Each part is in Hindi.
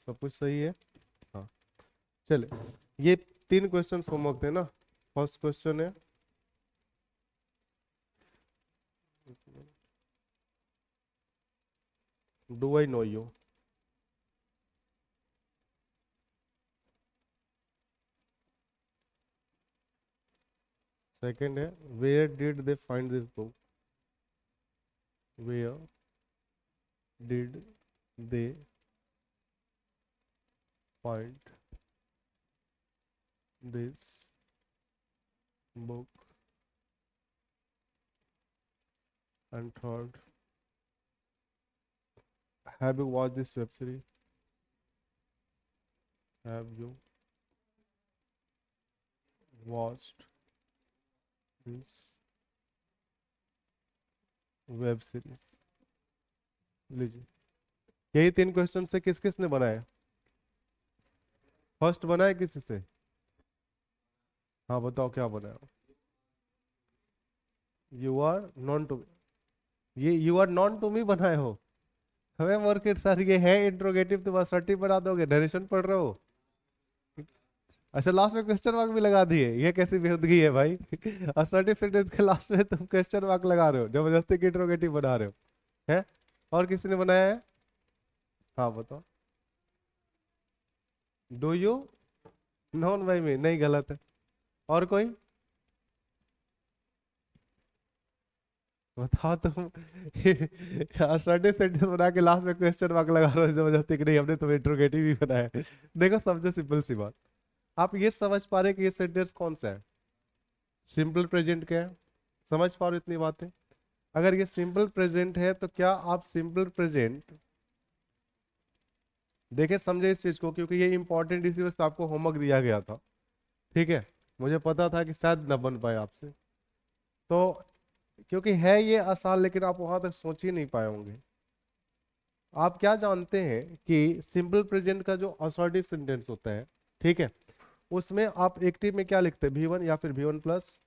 सब कुछ सही है। हाँ चले, ये 3 क्वेश्चन होमवर्क थे ना। फर्स्ट क्वेश्चन है, do I know you. Second है, where did they find this book. Where did they find this book. And third, have you watch this web series. Have you watched this web series. लीजिए, यही 3 क्वेश्चन से किस किस ने बनाया? फर्स्ट बनाया किसी से? हाँ बताओ क्या बनाया? यू आर नॉन टू, ये you are known to me बनाए हो? हमें मार्केट सर, ये है इंट्रोगेटिव, तुम असर्टिव बना दोगे, नरेशन पढ़ रहे हो। अच्छा लास्ट में क्वेश्चन मार्क भी लगा दिए, ये कैसी बेहूदगी है भाई? असर्टिव सेंटेंस के लास्ट में तुम क्वेश्चन मार्क लगा रहे हो, जबरदस्ती की इंट्रोगेटिव बना रहे हो है? और किसी ने बनाया है? हाँ बताओ। डू यू नॉन बाई मी, नहीं गलत है। और कोई बताओ तुम। असर्टिव सेंटेंस बना के लास्ट में क्वेश्चन मार्क लगा रहे हो जबरदस्ती कि नहीं हमने तुम्हें इंट्रोगेटिव ही बनाया है। देखो समझो, सिंपल सी बात, आप ये समझ पा रहे कि ये सेंटेंस कौन सा है? सिंपल प्रेजेंट क्या है? समझ पा रहे हो इतनी बातें? अगर ये सिंपल प्रेजेंट है तो क्या आप सिंपल प्रेजेंट, देखे समझे इस चीज को, क्योंकि ये इंपॉर्टेंट इसी वजह से आपको होमवर्क दिया गया था। ठीक है, मुझे पता था कि शायद न बन पाए आपसे, तो क्योंकि है ये आसान, लेकिन आप वहां तक सोच ही नहीं पाए होंगे। आप क्या जानते हैं कि सिंपल प्रेजेंट का जो असर्टिव सेंटेंस होता है, ठीक है, उसमें आप एक्टिव में क्या लिखते हैं? V1 या फिर V1 प्लस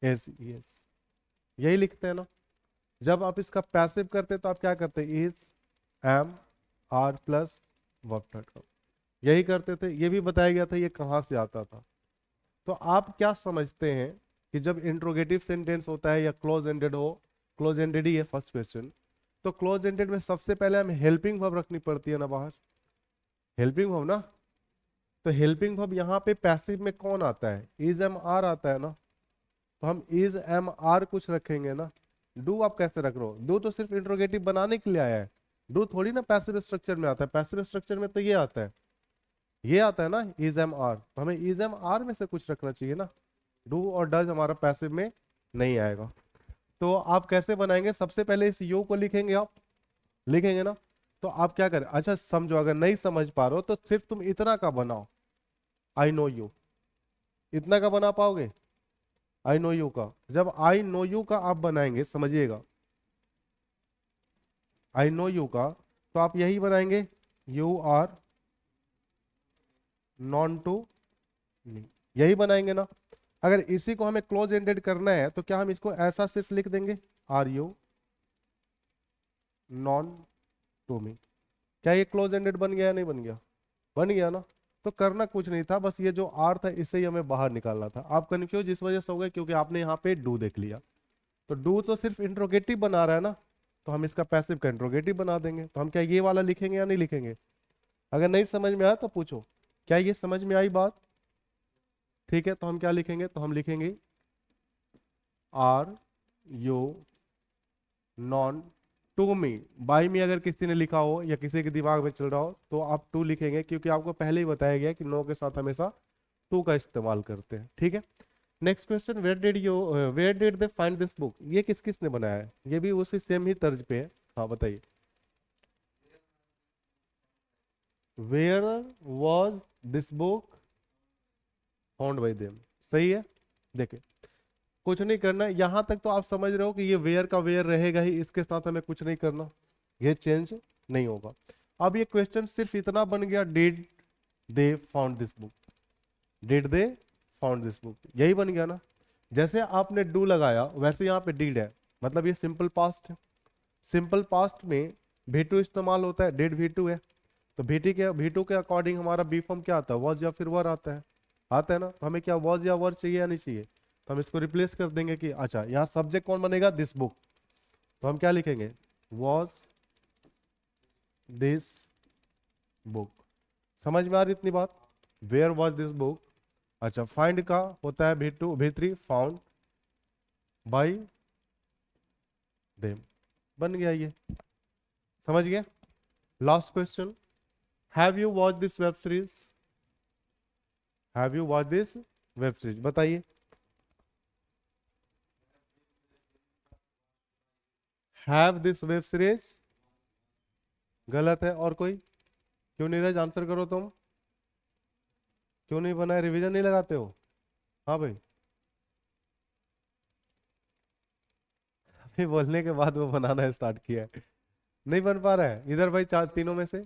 एस, यस, यही लिखते हैं ना। जब आप इसका पैसिव करते हैं तो आप क्या करते हैं? Is, am, are plus verb title, यही करते थे। ये भी बताया गया था ये कहाँ से आता था। तो आप क्या समझते हैं कि जब इंट्रोगेटिव सेंटेंस होता है या क्लोज एंडेड हो, क्लोज एंडेड ही है फर्स्ट क्वेश्चन, तो क्लोज एंडेड में सबसे पहले हमें हेल्पिंग वर्ब रखनी पड़ती है ना बाहर, हेल्पिंग वर्ब ना। तो हेल्पिंग वर्ब यहाँ पे पैसिव में कौन आता है? इज एम आर आता है ना। तो हम इज एम आर कुछ रखेंगे ना। डू आप कैसे रख रहे हो? डू तो सिर्फ इंट्रोगेटिव बनाने के लिए आया है, डू थोड़ी ना पैसिव स्ट्रक्चर में आता है। पैसिव स्ट्रक्चर में तो ये आता है, ये आता है ना, इज एम आर, तो हमें इज एम आर में से कुछ रखना चाहिए ना। डू और डज हमारा पैसिव में नहीं आएगा। तो आप कैसे बनाएंगे? सबसे पहले इस यू को लिखेंगे, आप लिखेंगे ना। तो आप क्या करें, अच्छा समझो, अगर नहीं समझ पा रहे हो तो सिर्फ तुम इतना का बनाओ, आई नो यू, इतना का बना पाओगे? आई नो यू का, जब आई नो यू का आप बनाएंगे, समझिएगा, आई नो यू का, तो आप यही बनाएंगे, you are known to me, यही बनाएंगे ना। अगर इसी को हमें क्लोज एंडेड करना है तो क्या हम इसको ऐसा सिर्फ लिख देंगे, are you known to me? क्या ये क्लोज एंडेड बन गया या नहीं बन गया? बन गया ना। तो करना कुछ नहीं था, बस ये जो आर था इसे ही हमें बाहर निकालना था। आप कंफ्यूज इस वजह से हो गए क्योंकि आपने यहाँ पे डू देख लिया। तो डू तो सिर्फ इंट्रोगेटिव बना रहा है ना, तो हम इसका पैसिव का इंट्रोगेटिव बना देंगे। तो हम क्या ये वाला लिखेंगे या नहीं लिखेंगे? अगर नहीं समझ में आया तो पूछो, क्या ये समझ में आई बात? ठीक है, तो हम क्या लिखेंगे? तो हम लिखेंगे are you known to me. By me अगर किसी ने लिखा हो या किसी के दिमाग में चल रहा हो तो आप टू लिखेंगे, क्योंकि आपको पहले ही बताया गया कि नो के साथ हमेशा टू का इस्तेमाल करते हैं। ठीक है, next question, where did they find this book, ये किस किस ने बनाया है? ये भी उसी सेम ही तर्ज पे है। हाँ बताइए, where was this book found by them, सही है। देखिए, कुछ नहीं करना है, यहां तक तो आप समझ रहे हो कि ये वेयर का वेयर रहेगा ही, इसके साथ हमें कुछ नहीं करना, ये चेंज नहीं होगा। अब ये क्वेश्चन सिर्फ इतना बन गया, did they found this book, did they found this book, यही बन गया ना। जैसे आपने डू लगाया वैसे यहाँ पे डिड है, मतलब ये सिंपल पास्ट है। सिंपल पास्ट में भी टू इस्तेमाल होता है, डिड भी टू है। तो V2 के अकॉर्डिंग हमारा बी फॉर्म क्या आता है, वॉज या फिर वर आता है ना। तो हमें क्या वॉज या वर चाहिए या नहीं चाहिए, तो हम इसको रिप्लेस कर देंगे कि अच्छा यहाँ सब्जेक्ट कौन बनेगा, दिस बुक। तो हम क्या लिखेंगे, वॉज दिस बुक। समझ में आ रही इतनी बात, वेयर वॉज दिस बुक। अच्छा फाइंड का होता है V3 फाउंड बाई देम, बन गया ये, समझ गया। Last question, have you watch this web series, have you watch this web series, बताइए। हैव दिस वेब सीरीज गलत है, और कोई, क्यों नीरज आंसर करो तुम, क्यों नहीं बनाए, रिवीजन नहीं लगाते हो। हाँ भाई, अभी बोलने के बाद वो बनाना स्टार्ट किया है, नहीं बन पा रहा है इधर भाई, चार तीनों में से।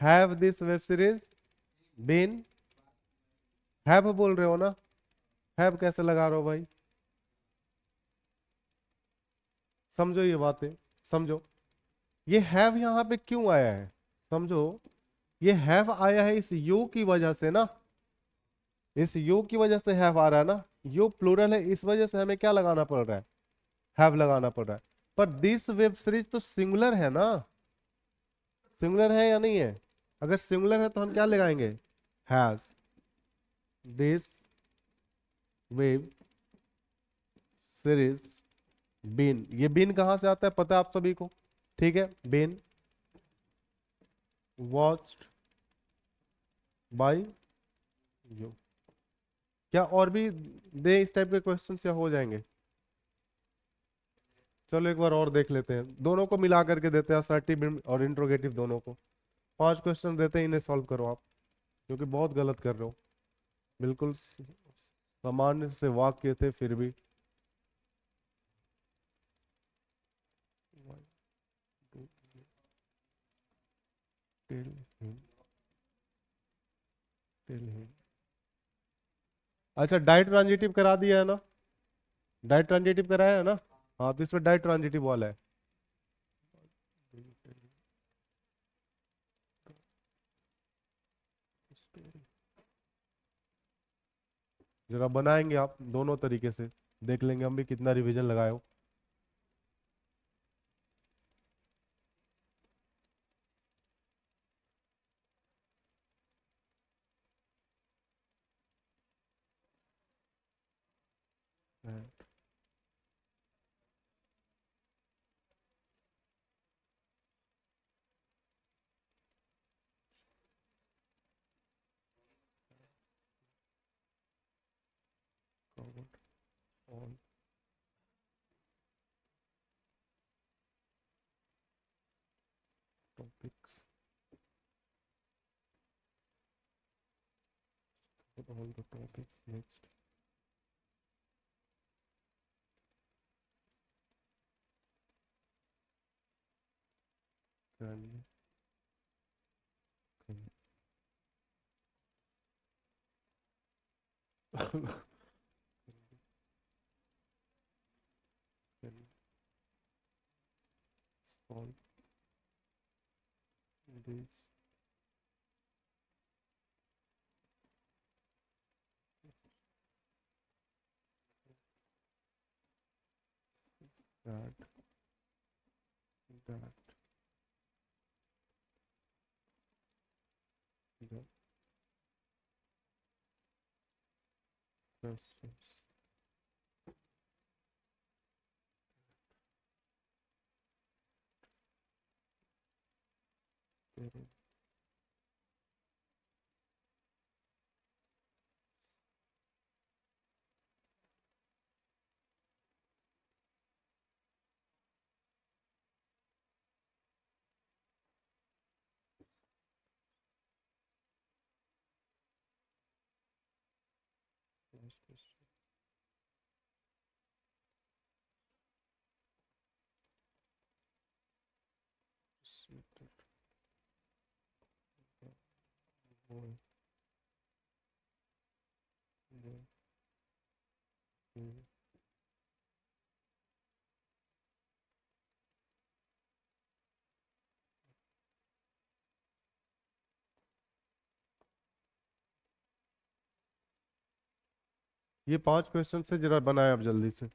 Have this web series been, have बोल रहे हो ना, हैव कैसे लगा रहे हो भाई, समझो ये बातें, समझो। ये हैव यहाँ पे क्यों आया है, समझो। ये हैव आया है इस यू की वजह से ना, इस यू की वजह से हैव आ रहा है ना। यू प्लूरल है, इस वजह से हमें क्या लगाना पड़ रहा है, हैव लगाना पड़ रहा है। पर दिस वेब सीरीज तो सिंगुलर है ना, सिंगुलर है या नहीं है, अगर सिंगुलर है तो हम क्या लगाएंगे, has this web series been. ये बीन कहां से आता है पता है आप सभी को, ठीक है, बीन वॉच्ड बाय यू। क्या और भी दे इस टाइप के क्वेश्चन या हो जाएंगे, चलो एक बार और देख लेते हैं, दोनों को मिला करके देते हैं, असर्टिव और इंट्रोगेटिव दोनों को। 5 क्वेश्चन देते हैं, इन्हें सॉल्व करो आप, क्योंकि बहुत गलत कर रहे हो, बिल्कुल सामान्य से वाक्य थे फिर भी। Tell him, tell him। अच्छा डाइट ट्रांजिटिव करा दिया है ना, डाइट ट्रांजिटिव कराया है ना, हाँ तो इसमें डाइट ट्रांजिटिव वाला है। जरा बनाएंगे आप दोनों तरीके से, देख लेंगे हम भी कितना रिवीजन लगाए हो। Covered all topics, all the topics next, can you, can, can solve this, that, that, the questions, there is seated boy, the in ये 5 क्वेश्चन से जरा बनाए आप जल्दी से।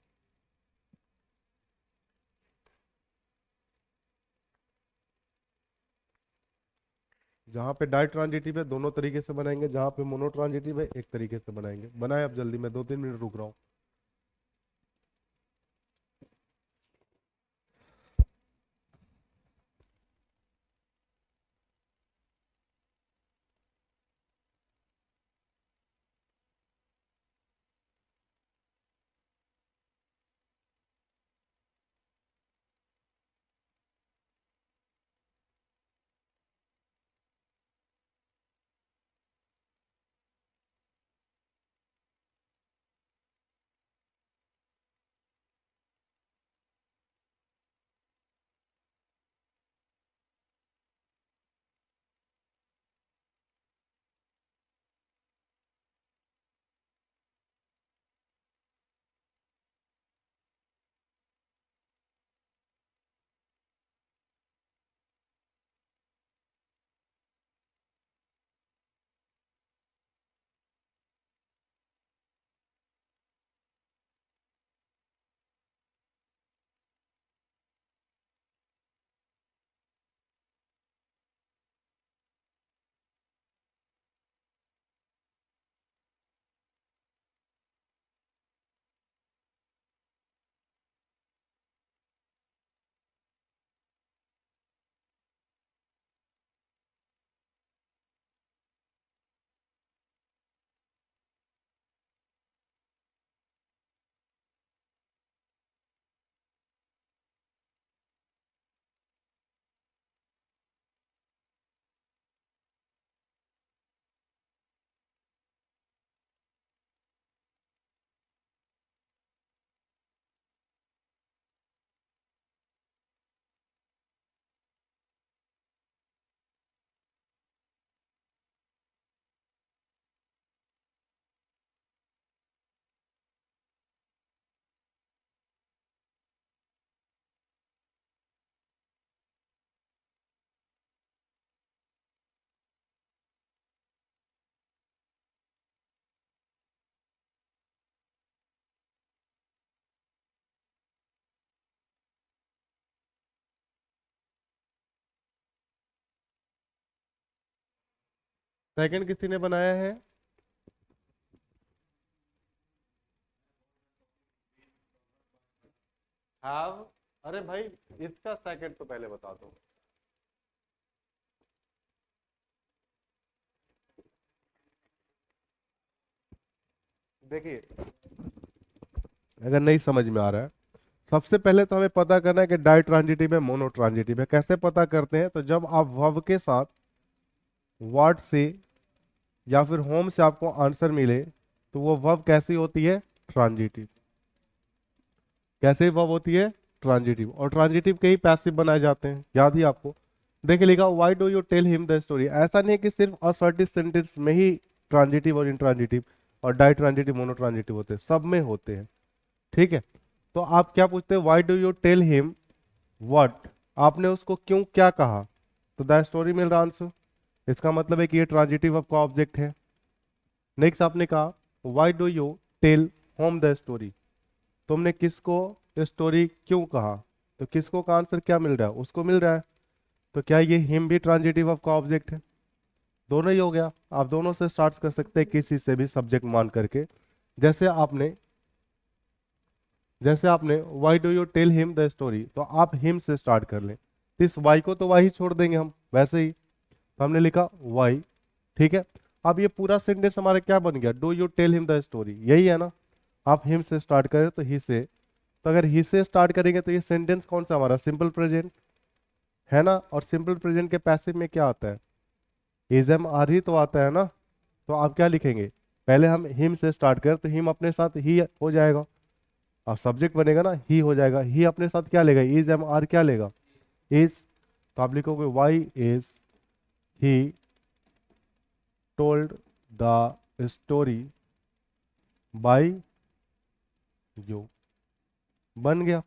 जहाँ पे डाई ट्रांजिटिव है दोनों तरीके से बनाएंगे, जहाँ पे मोनो ट्रांजिटिव है एक तरीके से बनाएंगे। बनाए आप जल्दी, मैं 2-3 मिनट रुक रहा हूँ। सेकंड किसी ने बनाया है? हैव। अरे भाई, इसका सेकंड तो पहले बता दो। देखिए, अगर नहीं समझ में आ रहा है, सबसे पहले तो हमें पता करना है कि डाई ट्रांजिटिव है मोनो ट्रांजिटिव है। कैसे पता करते हैं? तो जब आप वर्ब के साथ व्हाट से या फिर होम से आपको आंसर मिले तो वो वर्ब कैसी होती है? ट्रांजिटिव। कैसे वर्ब होती है? ट्रांजिटिव। और ट्रांजिटिव के ही पैसिव बनाए जाते हैं, याद ही आपको। देखिए लिखा, why do you tell him the story. ऐसा नहीं है कि सिर्फ असर्टिव सेंटेंस में ही ट्रांजिटिव और इंट्रांजिटिव और डाई ट्रांजिटिव मोनो ट्रांजिटिव होते हैं, सब में होते हैं। ठीक है, तो आप क्या पूछते हैं? Why do you tell him what. आपने उसको क्यों क्या कहा, तो द स्टोरी मिल रहा आंसर। इसका मतलब है कि ये ट्रांजिटिव आपका ऑब्जेक्ट है। नेक्स्ट आपने कहा why do you tell home the story. तुमने किसको स्टोरी क्यों कहा, तो किसको का आंसर क्या मिल रहा है? उसको मिल रहा है। तो क्या ये हिम भी ट्रांजिटिव ऑफ का ऑब्जेक्ट है? दोनों ही हो गया। आप दोनों से स्टार्ट कर सकते हैं, किसी से भी सब्जेक्ट मान करके। जैसे आपने जैसे आपने why do you tell him the story, तो आप हिम से स्टार्ट कर लें। तो इस वाई को तो वाई छोड़ देंगे हम वैसे ही, तो हमने लिखा वाई। ठीक है, अब ये पूरा सेंटेंस हमारा क्या बन गया? Do you tell him the story, यही है ना। आप हिम से स्टार्ट करें तो ही से, तो अगर ही से स्टार्ट करेंगे तो ये सेंटेंस कौन सा हमारा? सिंपल प्रेजेंट है ना। और सिंपल प्रेजेंट के पैसिव में क्या आता है? इज एम आर ही तो आता है ना। तो आप क्या लिखेंगे? पहले हम हिम से स्टार्ट करें तो हिम अपने साथ ही हो जाएगा। अब सब्जेक्ट बनेगा ना, ही हो जाएगा। ही अपने साथ क्या लेगा? इज एम आर क्या लेगा? इज। तो आप लिखोगे why is he told the story by you. बन गया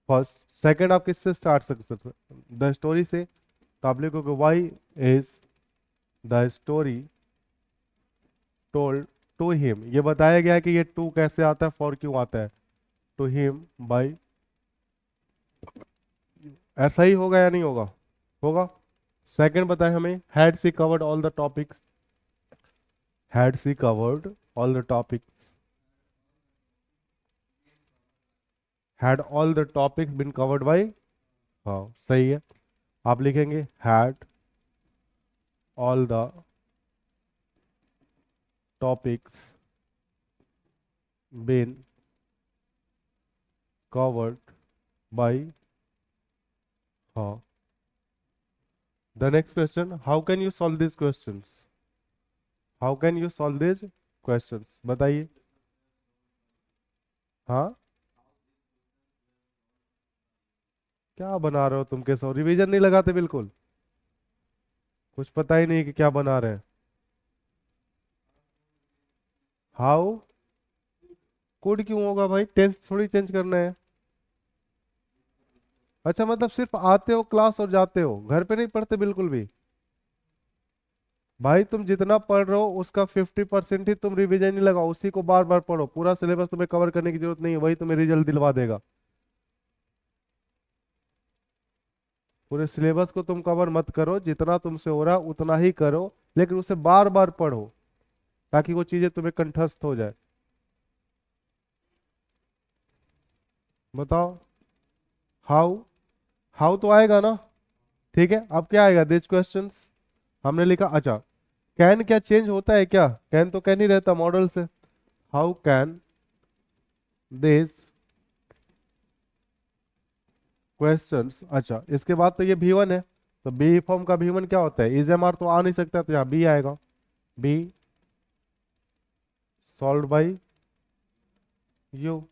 फर्स्ट। सेकंड आप किससे स्टार्ट कर सकते? द स्टोरी से। तो आप लिखोगे why is the story told to him, ये बताया गया है कि ये टू कैसे आता है, फॉर क्यों आता है, टू हिम बाय, ऐसा ही होगा या नहीं होगा, होगा। सेकंड बताए हमें, had she covered all the topics, had she covered all the topics, had all the topics been covered by, हाँ सही है। आप लिखेंगे had all the topics been covered by, हाँ। The next question, how can you solve these questions? How can you solve these questions? बताइए। हाँ, क्या बना रहे हो तुम, कैसे रिवीजन नहीं लगाते बिल्कुल, कुछ पता ही नहीं कि क्या बना रहे हैं। हाउ कुड क्यों होगा भाई, टेंस थोड़ी चेंज करना है। अच्छा मतलब सिर्फ आते हो क्लास और जाते हो, घर पे नहीं पढ़ते बिल्कुल भी। भाई तुम जितना पढ़ रहे हो उसका 50% ही तुम रिवीजन नहीं लगाओ, उसी को बार बार पढ़ो, पूरा सिलेबस तुम्हें कवर करने की जरूरत नहीं है, वही तुम्हें रिजल्ट दिलवा देगा। पूरे सिलेबस को तुम कवर मत करो, जितना तुमसे हो रहा उतना ही करो, लेकिन उसे बार बार पढ़ो ताकि वो चीजें तुम्हें कंठस्थ हो जाए। बताओ। हाउ, हाउ तो आएगा ना, ठीक है। अब क्या आएगा, दिस क्वेश्चंस, हमने लिखा। अच्छा, कैन क्या चेंज होता है क्या, कैन तो कैन ही रहता मॉडल से। हाउ कैन दिस क्वेश्चंस, अच्छा इसके बाद तो ये V1 है, तो बी फॉर्म का V1 क्या होता है, इज एम आर तो आ नहीं सकता, तो यहाँ बी आएगा, बी सॉल्व बाई यू।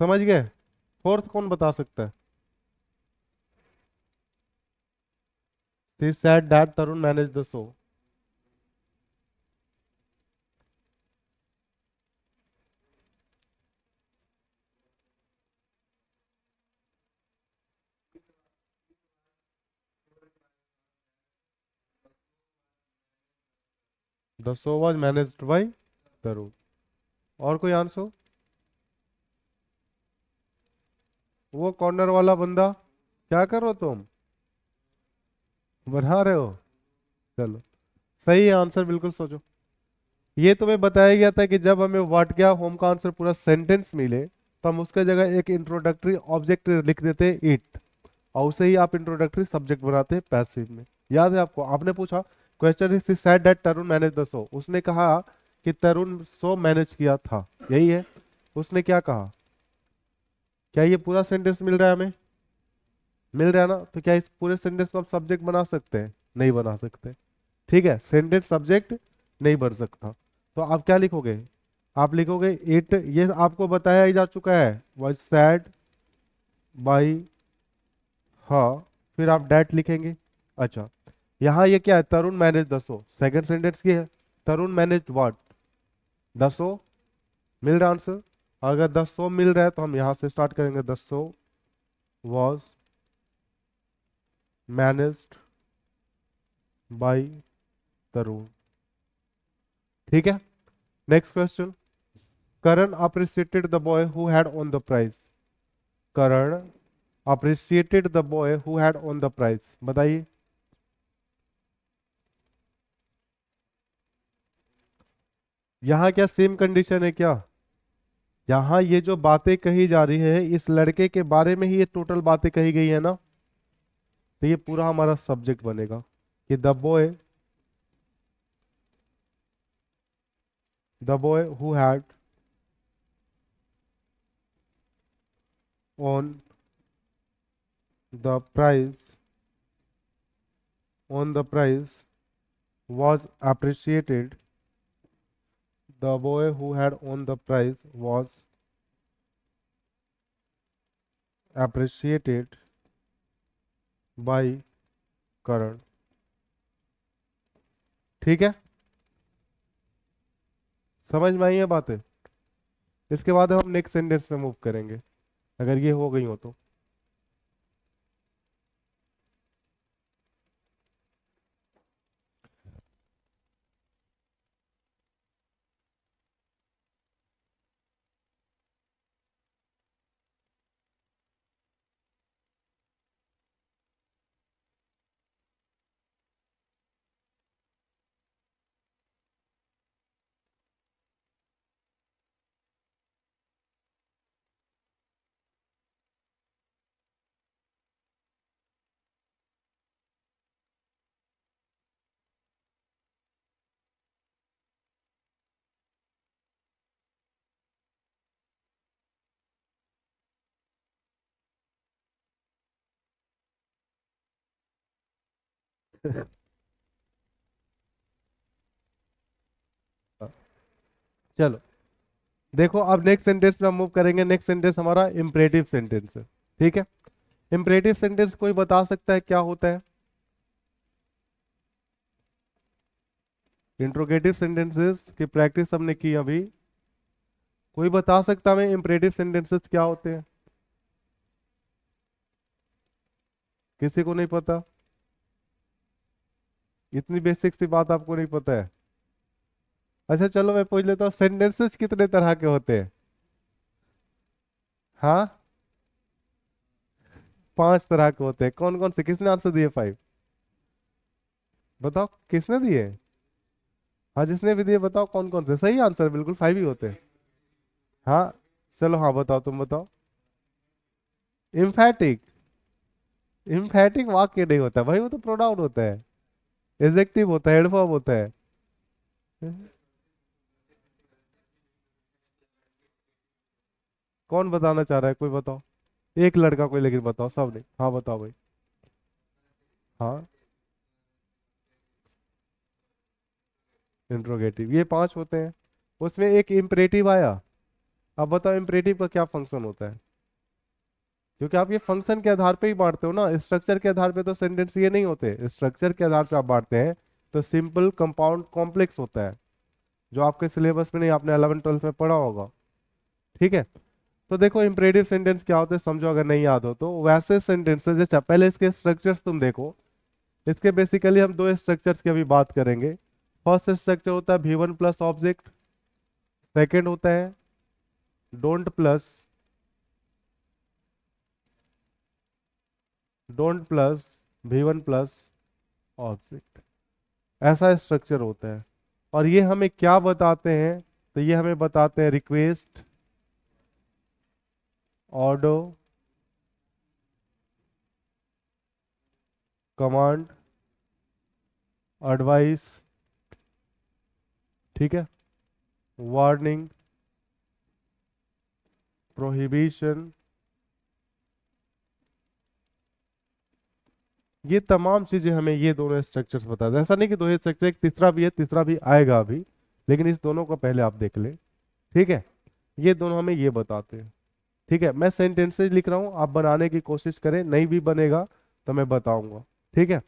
समझ गए। फोर्थ कौन बता सकता है। He said that Tarun managed the show. 'The show was managed by Tarun. और कोई आंसर। वो कॉर्नर वाला बंदा, क्या करो तुम, बना रहे हो। चलो, सही है आंसर, बिल्कुल सोचो। ये तुम्हें बताया गया था कि जब हमें व्हाट क्या होम का आंसर पूरा सेंटेंस मिले, तो हम उसके जगह एक इंट्रोडक्टरी ऑब्जेक्ट लिख देते इट, और उसे ही आप इंट्रोडक्टरी सब्जेक्ट बनाते हैं पैसिव में। याद है आपको, आपने पूछा question is said that Tarun manage the show, उसने कहा कि तरुण शो मैनेज किया था, यही है। उसने क्या कहा, क्या ये पूरा सेंटेंस मिल रहा है हमें, मिल रहा है ना, तो क्या इस पूरे सेंटेंस को आप सब्जेक्ट बना सकते हैं, नहीं बना सकते। ठीक है, सेंटेंस सब्जेक्ट नहीं बन सकता, तो आप क्या लिखोगे, आप लिखोगे इट, ये आपको बताया ही जा चुका है, वाज सैड बाई, हाँ, फिर आप डैट लिखेंगे। अच्छा, यहाँ ये क्या है, तरुण मैनेज दसो, सेकंड सेंटेंस की है, तरुण मैनेज व्हाट, दसो, मिल रहा आंसर। अगर दसो मिल रहा है तो हम यहाँ से स्टार्ट करेंगे, दसो वॉज मैनेज्ड बाई तरुण। ठीक है, next question, Karan appreciated the boy who had won the prize, Karan appreciated the boy who had won the prize, बताइए। यहाँ क्या सेम कंडीशन है क्या, यहाँ ये जो बातें कही जा रही है इस लड़के के बारे में ही, ये टोटल बातें कही गई है ना, तो ये पूरा हमारा सब्जेक्ट बनेगा कि the boy who had won the prize, on the prize was appreciated, the boy who had won the prize was appreciated by Karan। ठीक है, समझ में आई है बातें। इसके बाद हम नेक्स्ट सेंटेंस में मूव करेंगे, अगर ये हो गई हो तो। चलो देखो, अब नेक्स्ट सेंटेंस में हम मूव करेंगे। नेक्स्ट सेंटेंस हमारा इम्परेटिव सेंटेंस है। ठीक है, इम्परेटिव सेंटेंस कोई बता सकता है क्या होता है? इंट्रोगेटिव सेंटेंसेस की प्रैक्टिस हमने की अभी। कोई बता सकता है इम्परेटिव सेंटेंसेस क्या होते हैं? किसी को नहीं पता? इतनी बेसिक सी बात आपको नहीं पता है? अच्छा चलो मैं पूछ लेता हूँ, सेंटेंसेस कितने तरह के होते हैं? हाँ, 5 तरह के होते हैं। कौन कौन से? किसने आंसर दिए 5? बताओ किसने दिए? हाँ जिसने भी दिए बताओ कौन कौन से। सही आंसर, बिल्कुल 5 ही होते हैं। हाँ चलो, हाँ बताओ, तुम बताओ। इम्फैटिक? इम्फैटिक वाक्य नहीं होता भाई, वो तो प्रोनाउन होता है। एडजेक्टिव होता है, एडवर्ब होता है। कौन बताना चाह रहा है? कोई बताओ। एक लड़का कोई, लेकिन बताओ सब नहीं। हाँ बताओ भाई। हाँ, इंट्रोगेटिव, ये 5 होते हैं। उसमें एक इम्परेटिव आया। अब बताओ इम्परेटिव का क्या फंक्शन होता है? क्योंकि आप ये फंक्शन के आधार पे ही बांटते हो ना, स्ट्रक्चर के आधार पे तो सेंटेंस ये नहीं होते। स्ट्रक्चर के आधार पे आप बांटते हैं। तो सिंपल, कंपाउंड, कॉम्प्लेक्स होता है, जो आपके सिलेबस में नहीं, आपने 11th 12th में पढ़ा होगा। ठीक है, तो देखो इम्परेटिव सेंटेंस क्या होते हैं समझो, अगर नहीं याद हो तो। वैसे सेंटेंसेस, जैसे पहले इसके स्ट्रक्चर्स तुम देखो। इसके बेसिकली हम दो स्ट्रक्चर्स की अभी बात करेंगे। फर्स्ट स्ट्रक्चर होता है V1 प्लस ऑब्जेक्ट। सेकेंड होता है don't plus V1 plus object. ऐसा स्ट्रक्चर होता है। और ये हमें क्या बताते हैं? तो ये हमें बताते हैं रिक्वेस्ट, ऑर्डर, कमांड, एडवाइस, ठीक है, वार्निंग, प्रोहिबिशन। ये तमाम चीजें हमें ये दोनों स्ट्रक्चर्स बताते हैं। ऐसा नहीं कि दो ही स्ट्रक्चर, एक तीसरा भी है, तीसरा भी आएगा अभी, लेकिन इस दोनों को पहले आप देख ले। ठीक है, ये दोनों हमें ये बताते हैं। ठीक है, मैं सेंटेंसेस लिख रहा हूँ, आप बनाने की कोशिश करें, नहीं भी बनेगा तो मैं बताऊंगा। ठीक है,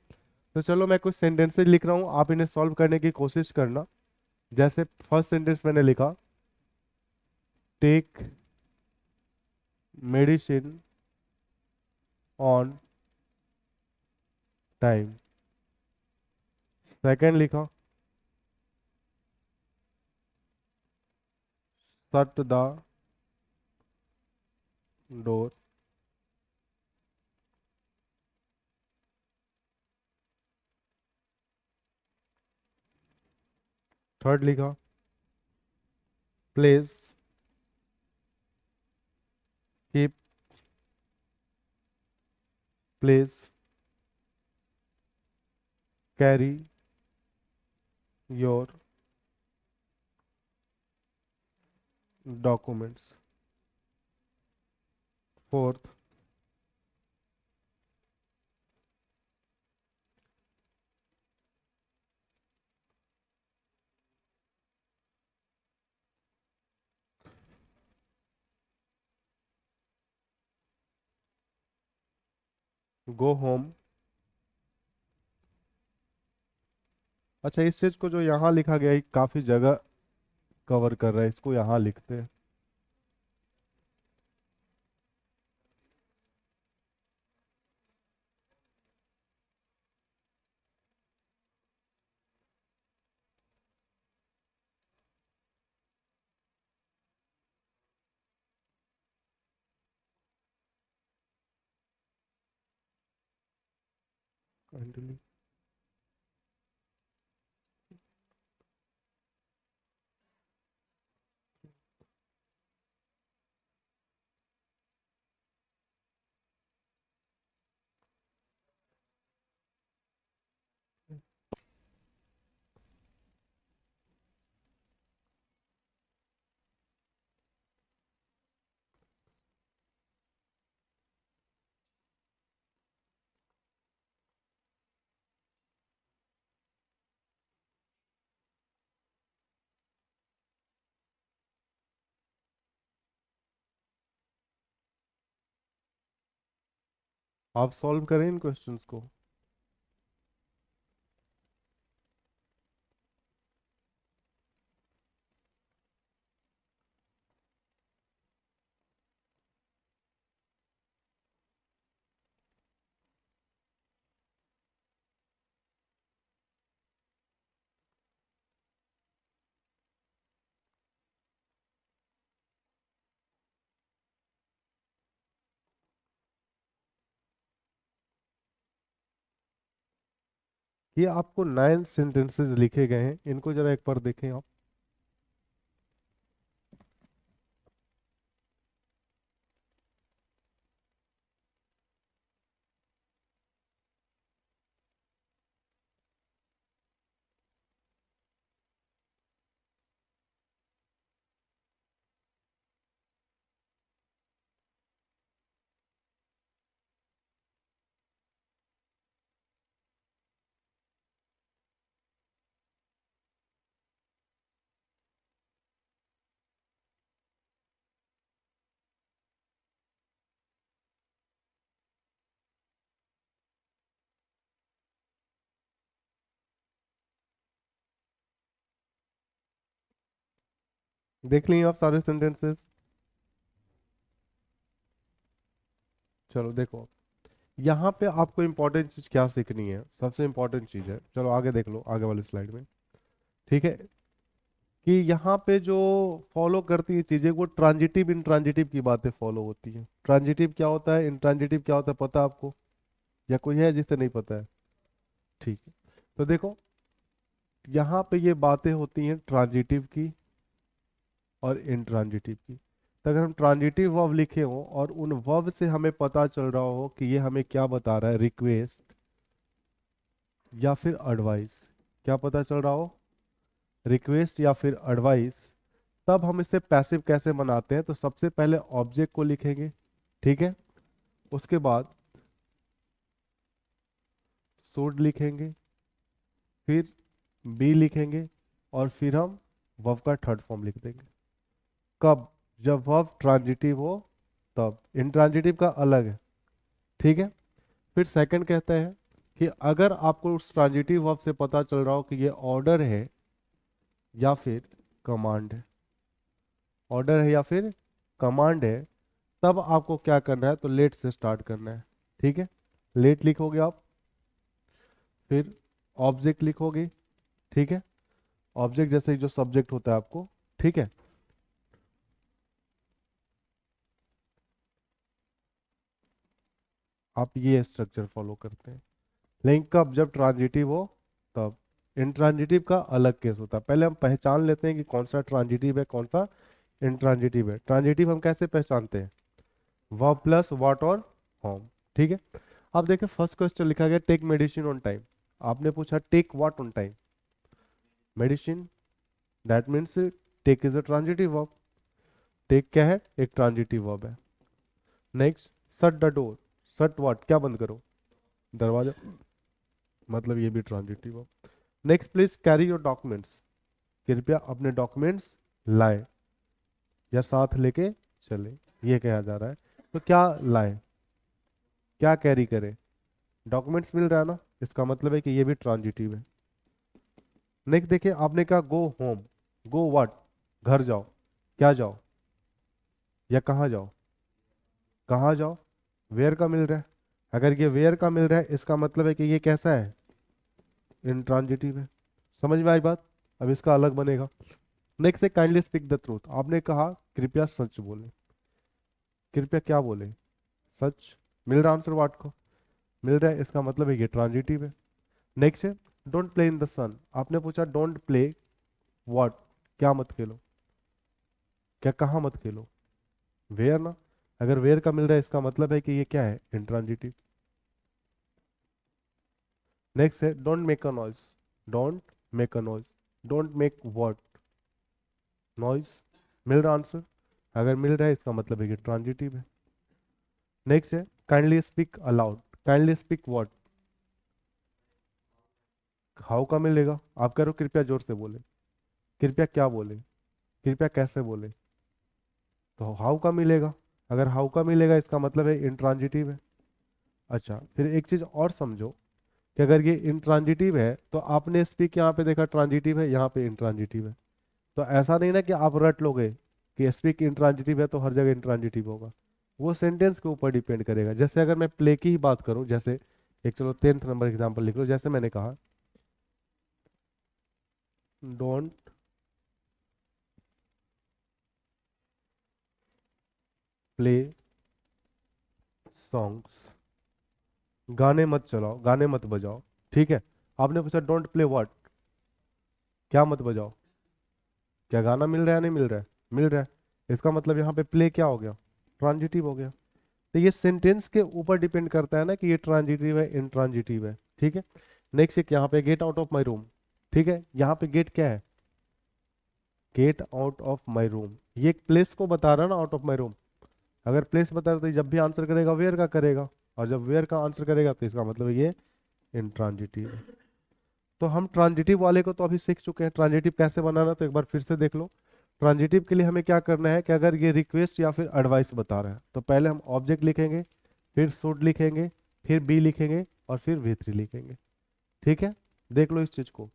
तो चलो मैं कुछ सेंटेंसेस लिख रहा हूँ, आप इन्हें सॉल्व करने की कोशिश करना। जैसे फर्स्ट सेंटेंस मैंने लिखा, take medicine on time. Second लिखा, शट द डोर। थर्ड लिखा, please keep please carry your documents. Fourth, go home. अच्छा, इस चीज को जो यहाँ लिखा गया है काफी जगह कवर कर रहा है, इसको यहाँ लिखते हैं। Kindly। आप सॉल्व करें इन क्वेश्चंस को। ये आपको 9 सेंटेंसेस लिखे गए हैं, इनको जरा एक बार देखें आप। देख लिए आप सारे सेंटेंसेस। चलो देखो, यहाँ पे आपको इंपॉर्टेंट चीज क्या सीखनी है, सबसे इंपॉर्टेंट चीज है, चलो आगे देख लो, आगे वाली स्लाइड में। ठीक है, कि यहाँ पे जो फॉलो करती है चीजें, वो ट्रांजिटिव इंट्रांजिटिव की बातें फॉलो होती है। ट्रांजिटिव क्या होता है, इंट्रांजिटिव क्या होता है, पता है आपको, या कोई है जिसे नहीं पता है? ठीक है, तो देखो, यहाँ पे ये बातें होती हैं ट्रांजिटिव की और इंट्रांजिटिव की। तो अगर हम ट्रांजिटिव वर्ब लिखे हो और उन वर्ब से हमें पता चल रहा हो कि ये हमें क्या बता रहा है, रिक्वेस्ट या फिर एडवाइस, क्या पता चल रहा हो, रिक्वेस्ट या फिर एडवाइस, तब हम इसे पैसिव कैसे बनाते हैं? तो सबसे पहले ऑब्जेक्ट को लिखेंगे, ठीक है, उसके बाद शुड लिखेंगे, फिर बी लिखेंगे, और फिर हम वर्ब का थर्ड फॉर्म लिख देंगे। कब? जब वर्ब ट्रांजिटिव हो तब। इंट्रांजिटिव का अलग है, ठीक है। फिर सेकंड कहता है कि अगर आपको उस ट्रांजिटिव वर्ब से पता चल रहा हो कि ये ऑर्डर है या फिर कमांड है, ऑर्डर है या फिर कमांड है, तब आपको क्या करना है, तो लेट से स्टार्ट करना है, ठीक है। लेट लिखोगे आप, फिर ऑब्जेक्ट लिखोगे, ठीक है, ऑब्जेक्ट जैसे ही जो सब्जेक्ट होता है आपको, ठीक है। आप ये स्ट्रक्चर फॉलो करते हैं। लेकिन कब? जब ट्रांजिटिव हो तब। इंट्रांजिटिव का अलग केस होता है, पहले हम पहचान लेते हैं कि कौन सा ट्रांजिटिव है, कौन सा इंट्रांजिटिव है। ट्रांजिटिव हम कैसे पहचानते हैं? वर्ब प्लस व्हाट और होम, ठीक है। अब देखिए, फर्स्ट क्वेश्चन लिखा गया टेक मेडिसिन ऑन टाइम। आपने पूछा take what on time? Medicine, that means take is a transitive verb. Take क्या है? एक ट्रांजिटिव वर्ब है। Next, shut the door. Shut what? क्या बंद करो? दरवाजा, मतलब ये भी transitive verb. Next, please carry your documents. कृपया अपने डॉक्यूमेंट्स लाएं या साथ लेके चले, ये कहा जा रहा है। तो क्या लाएं, क्या कैरी करें? डॉक्यूमेंट्स मिल रहा है ना, इसका मतलब है कि ये भी ट्रांजिटिव है। नेक्स्ट देखिए, आपने कहा गो होम। Go what? घर जाओ, क्या जाओ, या कहाँ जाओ? कहाँ जाओ? वेयर का मिल रहा है। अगर ये वेयर का मिल रहा है, इसका मतलब है कि ये कैसा है, इंट्रांजिटिव है। समझ में आई बात? अब इसका अलग बनेगा। नेक्स्ट है काइंडली स्पीक द ट्रूथ। आपने कहा कृपया सच बोले। कृपया क्या बोले? सच। मिल रहा आंसर वाट को? मिल रहा है, इसका मतलब है ये ट्रांजिटिव है। नेक्स्ट है डोंट प्ले इन द सन। आपने पूछा डोंट प्ले व्हाट? क्या मत खेलो, क्या कहाँ मत खेलो? वेयर ना। अगर वेयर का मिल रहा है, इसका मतलब है कि ये क्या है, इंट्रांजिटिव। नेक्स्ट है don't make a noise. Don't make a noise, don't make what? Noise. मिल रहा आंसर? अगर मिल रहा है, इसका मतलब है कि ट्रांजिटिव है। नेक्स्ट है kindly speak allowed. Kindly speak what? How का मिलेगा? आप कह रहे हो कृपया जोर से बोले। कृपया क्या बोले? कृपया कैसे बोले? तो हाउ का मिलेगा। अगर हाउ का मिलेगा, इसका मतलब है इंट्रांजिटिव है। अच्छा, फिर एक चीज और समझो कि अगर ये इंट्रांजिटिव है तो आपने स्पीक यहाँ पे देखा ट्रांजिटिव है, यहाँ पे इंट्रांजिटिव है। तो ऐसा नहीं ना कि आप रट लोगे कि स्पीक इंट्रांजिटिव है तो हर जगह इंट्रांजिटिव होगा। वो सेंटेंस के ऊपर डिपेंड करेगा। जैसे अगर मैं प्ले की ही बात करूं, जैसे एक चलो 10th नंबर एग्जांपल लिख लो। जैसे मैंने कहा डोंट प्ले सॉन्ग्स, गाने मत चलाओ, गाने मत बजाओ। ठीक है, आपने पूछा डोंट प्ले व्हाट, क्या मत बजाओ। क्या गाना मिल रहा है, नहीं मिल रहा है? मिल रहा है। इसका मतलब यहाँ पे प्ले क्या हो गया? ट्रांजिटिव हो गया। तो ये सेंटेंस के ऊपर डिपेंड करता है ना कि ये ट्रांजिटिव है इंट्रांजिटिव है। ठीक है। नेक्स्ट एक यहाँ पे gate out of my room. ठीक है, यहाँ पे गेट क्या है? Get out of my room, ये एक प्लेस को बता रहा है ना, आउट ऑफ माई रूम। अगर प्लेस बता रहा तो जब भी आंसर करेगा वेयर का करेगा, और जब वेयर का आंसर करेगा तो इसका मतलब ये इंट्रांजिटिव है। तो हम ट्रांजिटिव वाले को तो अभी सीख चुके हैं, ट्रांजिटिव कैसे बनाना, तो एक बार फिर से देख लो। ट्रांजिटिव के लिए हमें क्या करना है कि अगर ये रिक्वेस्ट या फिर एडवाइस बता रहा है तो पहले हम ऑब्जेक्ट लिखेंगे, फिर शुड लिखेंगे, फिर बी लिखेंगे, और फिर V3 लिखेंगे। ठीक है, देख लो इस चीज को।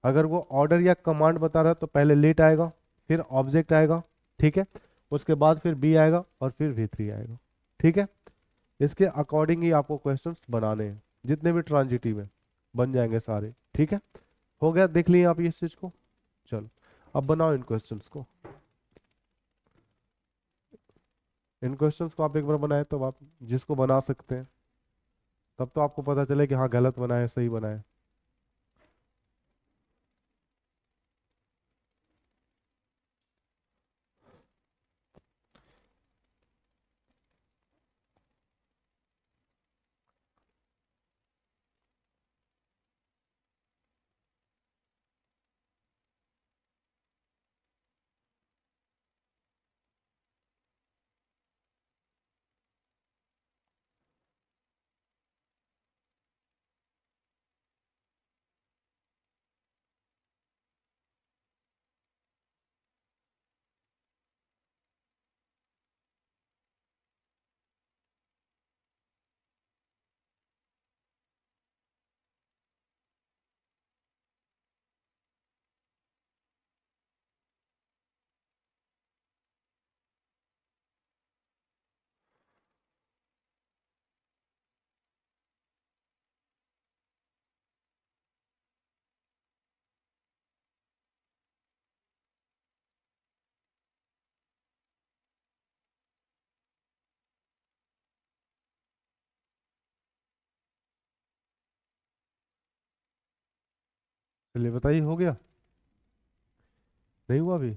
अगर वो ऑर्डर या कमांड बता रहा है तो पहले लेट आएगा, फिर ऑब्जेक्ट आएगा। ठीक है, उसके बाद फिर बी आएगा और फिर V3 आएगा। ठीक है, इसके अकॉर्डिंग ही आपको क्वेश्चंस बनाने हैं। जितने भी ट्रांजिटिव है बन जाएंगे सारे। ठीक है, हो गया, देख लिए आप इस चीज को। चलो अब बनाओ इन क्वेश्चंस को। इन क्वेश्चंस को आप एक बार बनाए तो आप जिसको बना सकते हैं, तब तो आपको पता चले कि हाँ गलत बनाए सही बनाए। चलिए बताइए, हो गया? नहीं हुआ अभी?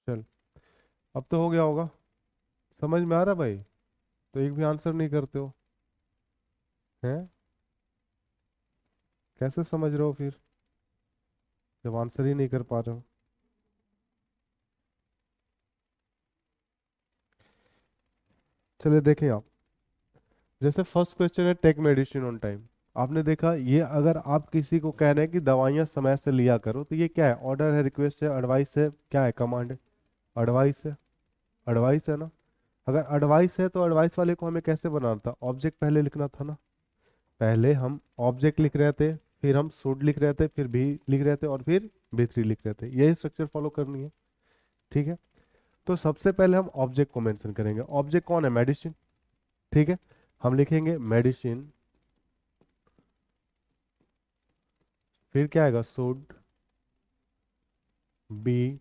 चल, अब तो हो गया होगा। समझ में आ रहा भाई? तो एक भी आंसर नहीं करते हो, हैं? कैसे समझ रहे हो फिर जब आंसर ही नहीं कर पा रहे हो? चलिए देखें आप। जैसे फर्स्ट क्वेश्चन है टेक मेडिसिन ऑन टाइम। आपने देखा ये, अगर आप किसी को कह रहे हैं कि दवाइयाँ समय से लिया करो, तो ये क्या है? ऑर्डर है, रिक्वेस्ट है, एडवाइस है, क्या है? कमांड है, एडवाइस है। एडवाइस है ना? अगर एडवाइस है तो एडवाइस वाले को हमें कैसे बनाना था? ऑब्जेक्ट पहले लिखना था ना। पहले हम ऑब्जेक्ट लिख रहे थे, फिर हम शुड लिख रहे थे, फिर भी लिख रहे थे, और फिर B3 लिख रहे थे। यही स्ट्रक्चर फॉलो करनी है। ठीक है, तो सबसे पहले हम ऑब्जेक्ट को मेंशन करेंगे। ऑब्जेक्ट कौन है? मेडिसिन। ठीक है, हम लिखेंगे मेडिसिन, फिर क्या आएगा? Should be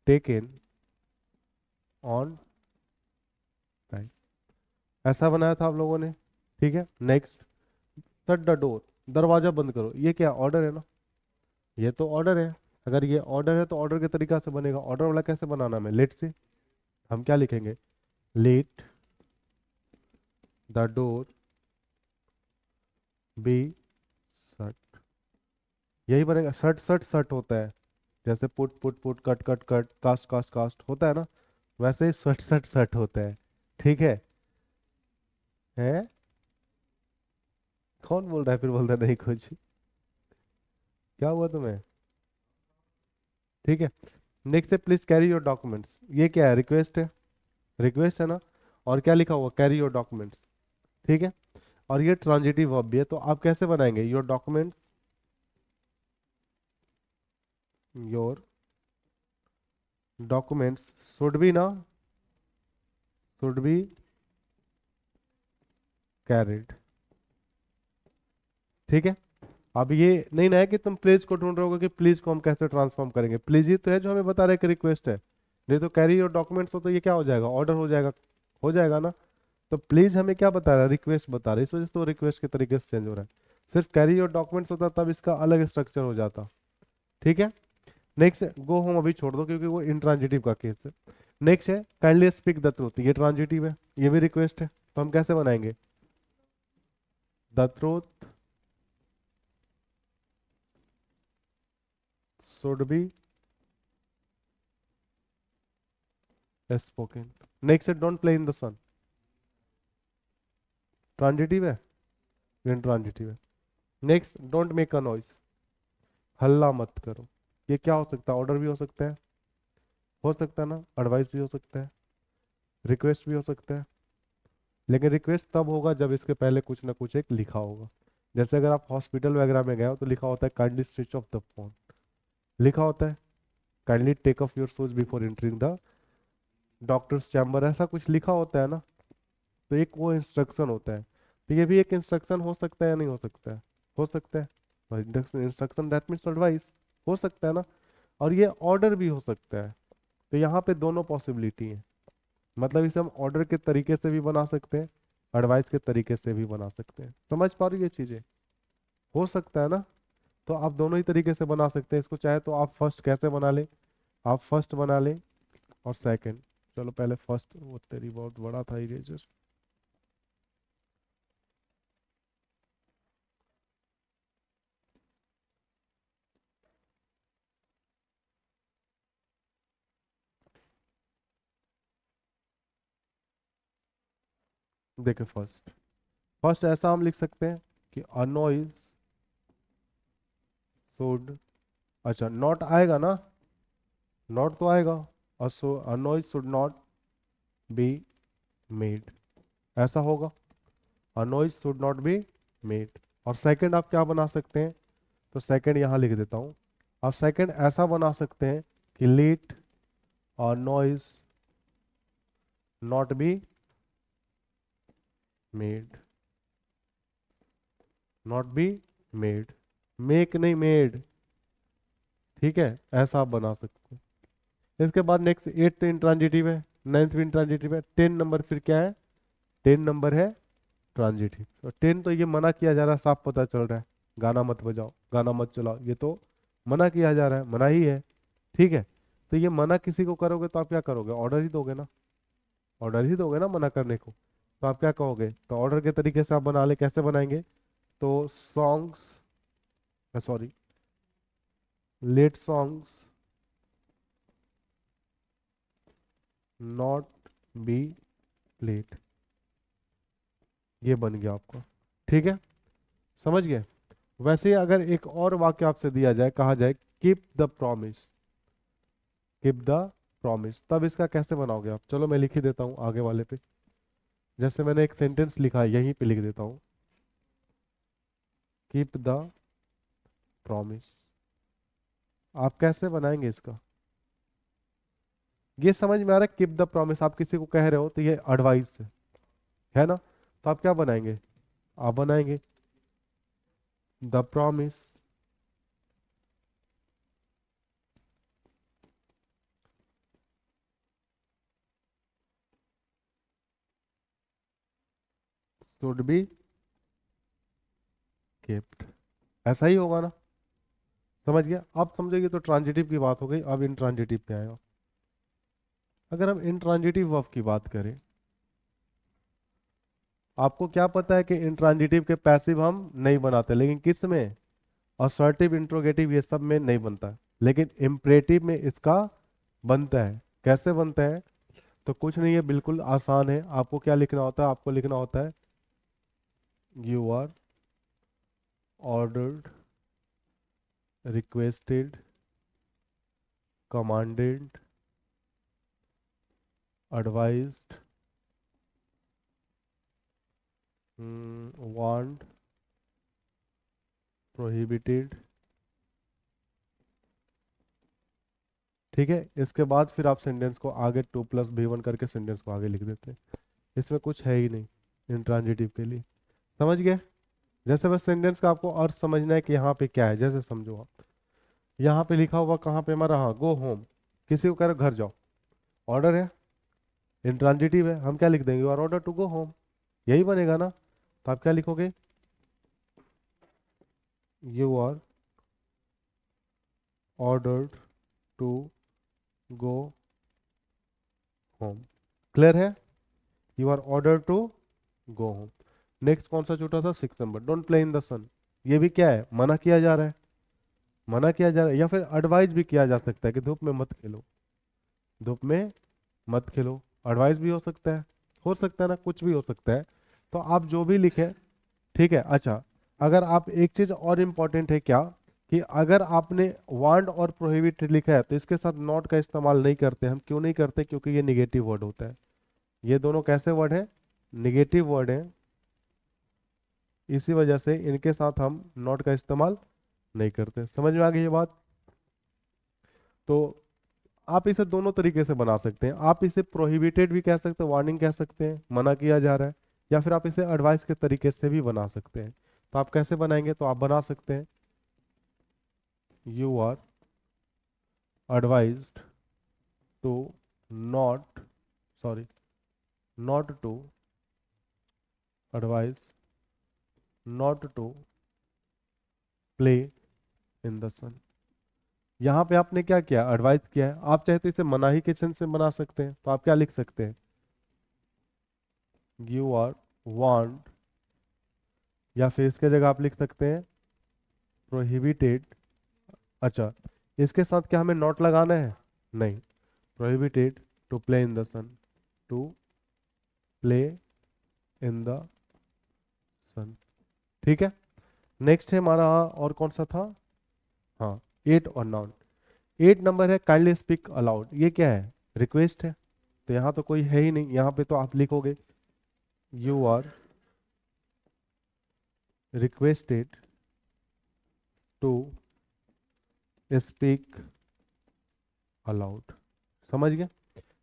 taken on time. ऐसा बनाया था आप लोगों ने। ठीक है, नेक्स्ट, शट द डोर, दरवाजा बंद करो। ये क्या ऑर्डर है ना? ये तो ऑर्डर है। अगर ये ऑर्डर है तो ऑर्डर के तरीका से बनेगा। ऑर्डर वाला कैसे बनाना है? लेट से हम क्या लिखेंगे? Let the door be shut. यही बनेगा। शट शट शट होता है, जैसे put put put, cut cut cut, cast cast cast होता है ना, वैसे ही शट शट शट होता है। ठीक है। कौन बोल रहा है फिर बोलता नहीं कुछ? क्या हुआ तुम्हें? ठीक है। नेक्स्ट है प्लीज कैरी योर डॉक्यूमेंट्स। ये क्या है? रिक्वेस्ट है। रिक्वेस्ट है ना। और क्या लिखा हुआ? Carry your documents. ठीक है। और ये ट्रांजिटिव वर्ब भी है, तो आप कैसे बनाएंगे? Your documents, your documents should be ना, शुड बी कैरिड। ठीक है। अब ये नहीं ना है कि तुम प्लीज को ढूंढ रहे होगे कि प्लीज को हम कैसे ट्रांसफॉर्म करेंगे। प्लीज ही तो है जो हमें बता रहे कि रिक्वेस्ट है। नहीं तो कैरी योर डॉक्यूमेंट्स हो तो ये क्या हो जाएगा? ऑर्डर हो जाएगा। हो जाएगा ना। तो प्लीज हमें क्या बता रहा है? रिक्वेस्ट बता रहा है, इस वजह से तो रिक्वेस्ट के तरीके से चेंज हो रहा है। सिर्फ कैरी योर डॉक्यूमेंट्स होता तब इसका अलग स्ट्रक्चर हो जाता। ठीक है। नेक्स्ट गो होम अभी छोड़ दो क्योंकि वो इंट्रांजिटिव का केस है। नेक्स्ट है काइंडली स्पीक द ट्रूथ। ये ट्रांजिटिव है, ये भी रिक्वेस्ट है, तो हम कैसे बनाएंगे? The truth should be spoken. Next है don't play in the sun. Transitive है, इंट्रांजिटिव है। Next don't make a noise. हल्ला मत करो। ये क्या हो सकता है? ऑर्डर भी हो सकता है, हो सकता है ना, एडवाइस भी हो सकता है, रिक्वेस्ट भी हो सकता है। लेकिन रिक्वेस्ट तब होगा जब इसके पहले कुछ ना कुछ एक लिखा होगा। जैसे अगर आप हॉस्पिटल वगैरह में गए हो तो लिखा होता है kindly switch off the phone. लिखा होता है kindly take off your shoes before entering the doctor's chamber, ऐसा कुछ लिखा होता है ना। तो एक वो इंस्ट्रक्शन होता है। तो ये भी एक इंस्ट्रक्शन हो सकता है या नहीं हो सकता है? हो सकता है। Instruction that means advice. हो सकता है ना। और ये ऑर्डर भी हो सकता है। तो यहाँ पे दोनों पॉसिबिलिटी है। मतलब इसे हम ऑर्डर के तरीके से भी बना सकते हैं, एडवाइस के तरीके से भी बना सकते हैं। समझ पा रही हो ये चीजें? हो सकता है ना। तो आप दोनों ही तरीके से बना सकते हैं इसको। चाहे तो आप फर्स्ट कैसे बना ले, आप फर्स्ट बना ले और सेकंड। चलो पहले फर्स्ट, वो तेरी बहुत बड़ा था इरेजर। देखिए फर्स्ट, फर्स्ट ऐसा हम लिख सकते हैं कि अ नॉइज शुड, अच्छा नॉट आएगा ना, नॉट तो आएगा। A noise should not be made, ऐसा होगा। A noise should not be made. और सेकंड आप क्या बना सकते हैं? तो सेकंड यहाँ लिख देता हूँ। आप सेकंड ऐसा बना सकते हैं कि लेट और noise not be made, not be made, make नहीं मेड। ठीक है, ऐसा आप बना सकते हैं। इसके बाद नेक्स्ट एट तो इंट्रांजिटिव है, नाइन्थ भी इंट्रांजिटिव है, 10 नंबर फिर क्या है? 10 नंबर है ट्रांजिटिव। और 10 तो ये मना किया जा रहा है, साफ पता चल रहा है। गाना मत बजाओ, गाना मत चलाओ, ये तो मना किया जा रहा है, मना ही है। ठीक है। तो ये मना किसी को करोगे तो आप क्या करोगे? ऑर्डर ही दोगे ना। ऑर्डर ही दोगे ना मना करने को। तो आप क्या कहोगे? तो ऑर्डर के तरीके से आप बना ले। कैसे बनाएंगे? तो songs, sorry, let songs not be late. ये बन गया आपका। ठीक है, समझ गए? वैसे ही अगर एक और वाक्य आपसे दिया जाए, कहा जाए keep the promise, keep the promise, तब इसका कैसे बनाओगे आप? चलो मैं लिख ही देता हूँ आगे वाले पे। जैसे मैंने एक सेंटेंस लिखा है, यहीं पे लिख देता हूँ, कीप द प्रॉमिस। आप कैसे बनाएंगे इसका? ये समझ में आ रहा है? कीप द प्रॉमिस आप किसी को कह रहे हो तो ये एडवाइस है ना। तो आप क्या बनाएंगे? आप बनाएंगे the promise should be kept. ऐसा ही होगा ना। समझ गया? अब समझेंगे तो ट्रांजिटिव की बात हो गई, अब इंट्रांजिटिव पे आएगा। अगर हम इंट्रांजिटिव वर्ब की बात करें आपको क्या पता है कि इंट्रांजिटिव के पैसिव हम नहीं बनाते, लेकिन किस में, असर्टिव, इंट्रोगेटिव, ये सब में नहीं बनता है, लेकिन इम्परेटिव में इसका बनता है। कैसे बनता है? तो कुछ नहीं है, बिल्कुल आसान है। आपको क्या लिखना होता है? आपको लिखना होता है you are ordered, requested, commanded, advised, want, prohibited. ठीक है, इसके बाद फिर आप सेंटेंस को आगे टू प्लस भी वन करके सेंटेंस को आगे लिख देते हैं। इसमें कुछ है ही नहीं इंट्रांजिटिव के लिए। समझ गए? जैसे बस सेंटेंस का आपको अर्थ समझना है कि यहाँ पे क्या है। जैसे समझो आप, यहाँ पे लिखा हुआ कहाँ पे हमारा, हाँ, गो होम। किसी को कह रहे घर जाओ, ऑर्डर है, इंट्रांजिटिव है, हम क्या लिख देंगे? You are order to go home. यही बनेगा ना? तो आप क्या लिखोगे? You are ordered to go home. Clear है? You are order to go home. Next कौन सा छोटा सा, 6 number, don't play in the sun. ये भी क्या है? मना किया जा रहा है। मना किया जा रहा है, या फिर एडवाइस भी किया जा सकता है कि धूप में मत खेलो, धूप में मत खेलो। एडवाइस भी हो सकता है ना, कुछ भी हो सकता है। तो आप जो भी लिखे, ठीक है। अच्छा, अगर आप एक चीज और इम्पोर्टेंट है क्या, कि अगर आपने वांट और प्रोहिबिटेड लिखा है तो इसके साथ नॉट का इस्तेमाल नहीं करते। हम क्यों नहीं करते? क्योंकि ये निगेटिव वर्ड होता है। ये दोनों कैसे वर्ड है? निगेटिव वर्ड है। इसी वजह से इनके साथ हम नॉट का इस्तेमाल नहीं करते। समझ में आ गई ये बात? तो आप इसे दोनों तरीके से बना सकते हैं। आप इसे प्रोहिबिटेड भी कह सकते हैं, वार्निंग कह सकते हैं, मना किया जा रहा है। या फिर आप इसे एडवाइस के तरीके से भी बना सकते हैं। तो आप कैसे बनाएंगे? तो आप बना सकते हैं you are advised to not, sorry, not to advise, not to play in the sun. यहाँ पे आपने क्या किया? एडवाइस किया है। आप चाहे तो इसे मनाही के सेंस में बना सकते हैं। तो आप क्या लिख सकते हैं? यू आर वांट, या फिर इसके जगह आप लिख सकते हैं प्रोहिबिटेड। अच्छा, इसके साथ क्या हमें नॉट लगाना है? नहीं। Prohibited to play in the sun, to play in the sun. ठीक है। नेक्स्ट है हमारा, और कौन सा था? हाँ, 8 और नाउन। 8 नंबर है काइंडली स्पीक अलाउड। ये क्या है? रिक्वेस्ट है। तो यहाँ तो कोई है ही नहीं, यहाँ पे तो आप लिखोगे you are requested to speak aloud. समझ गए?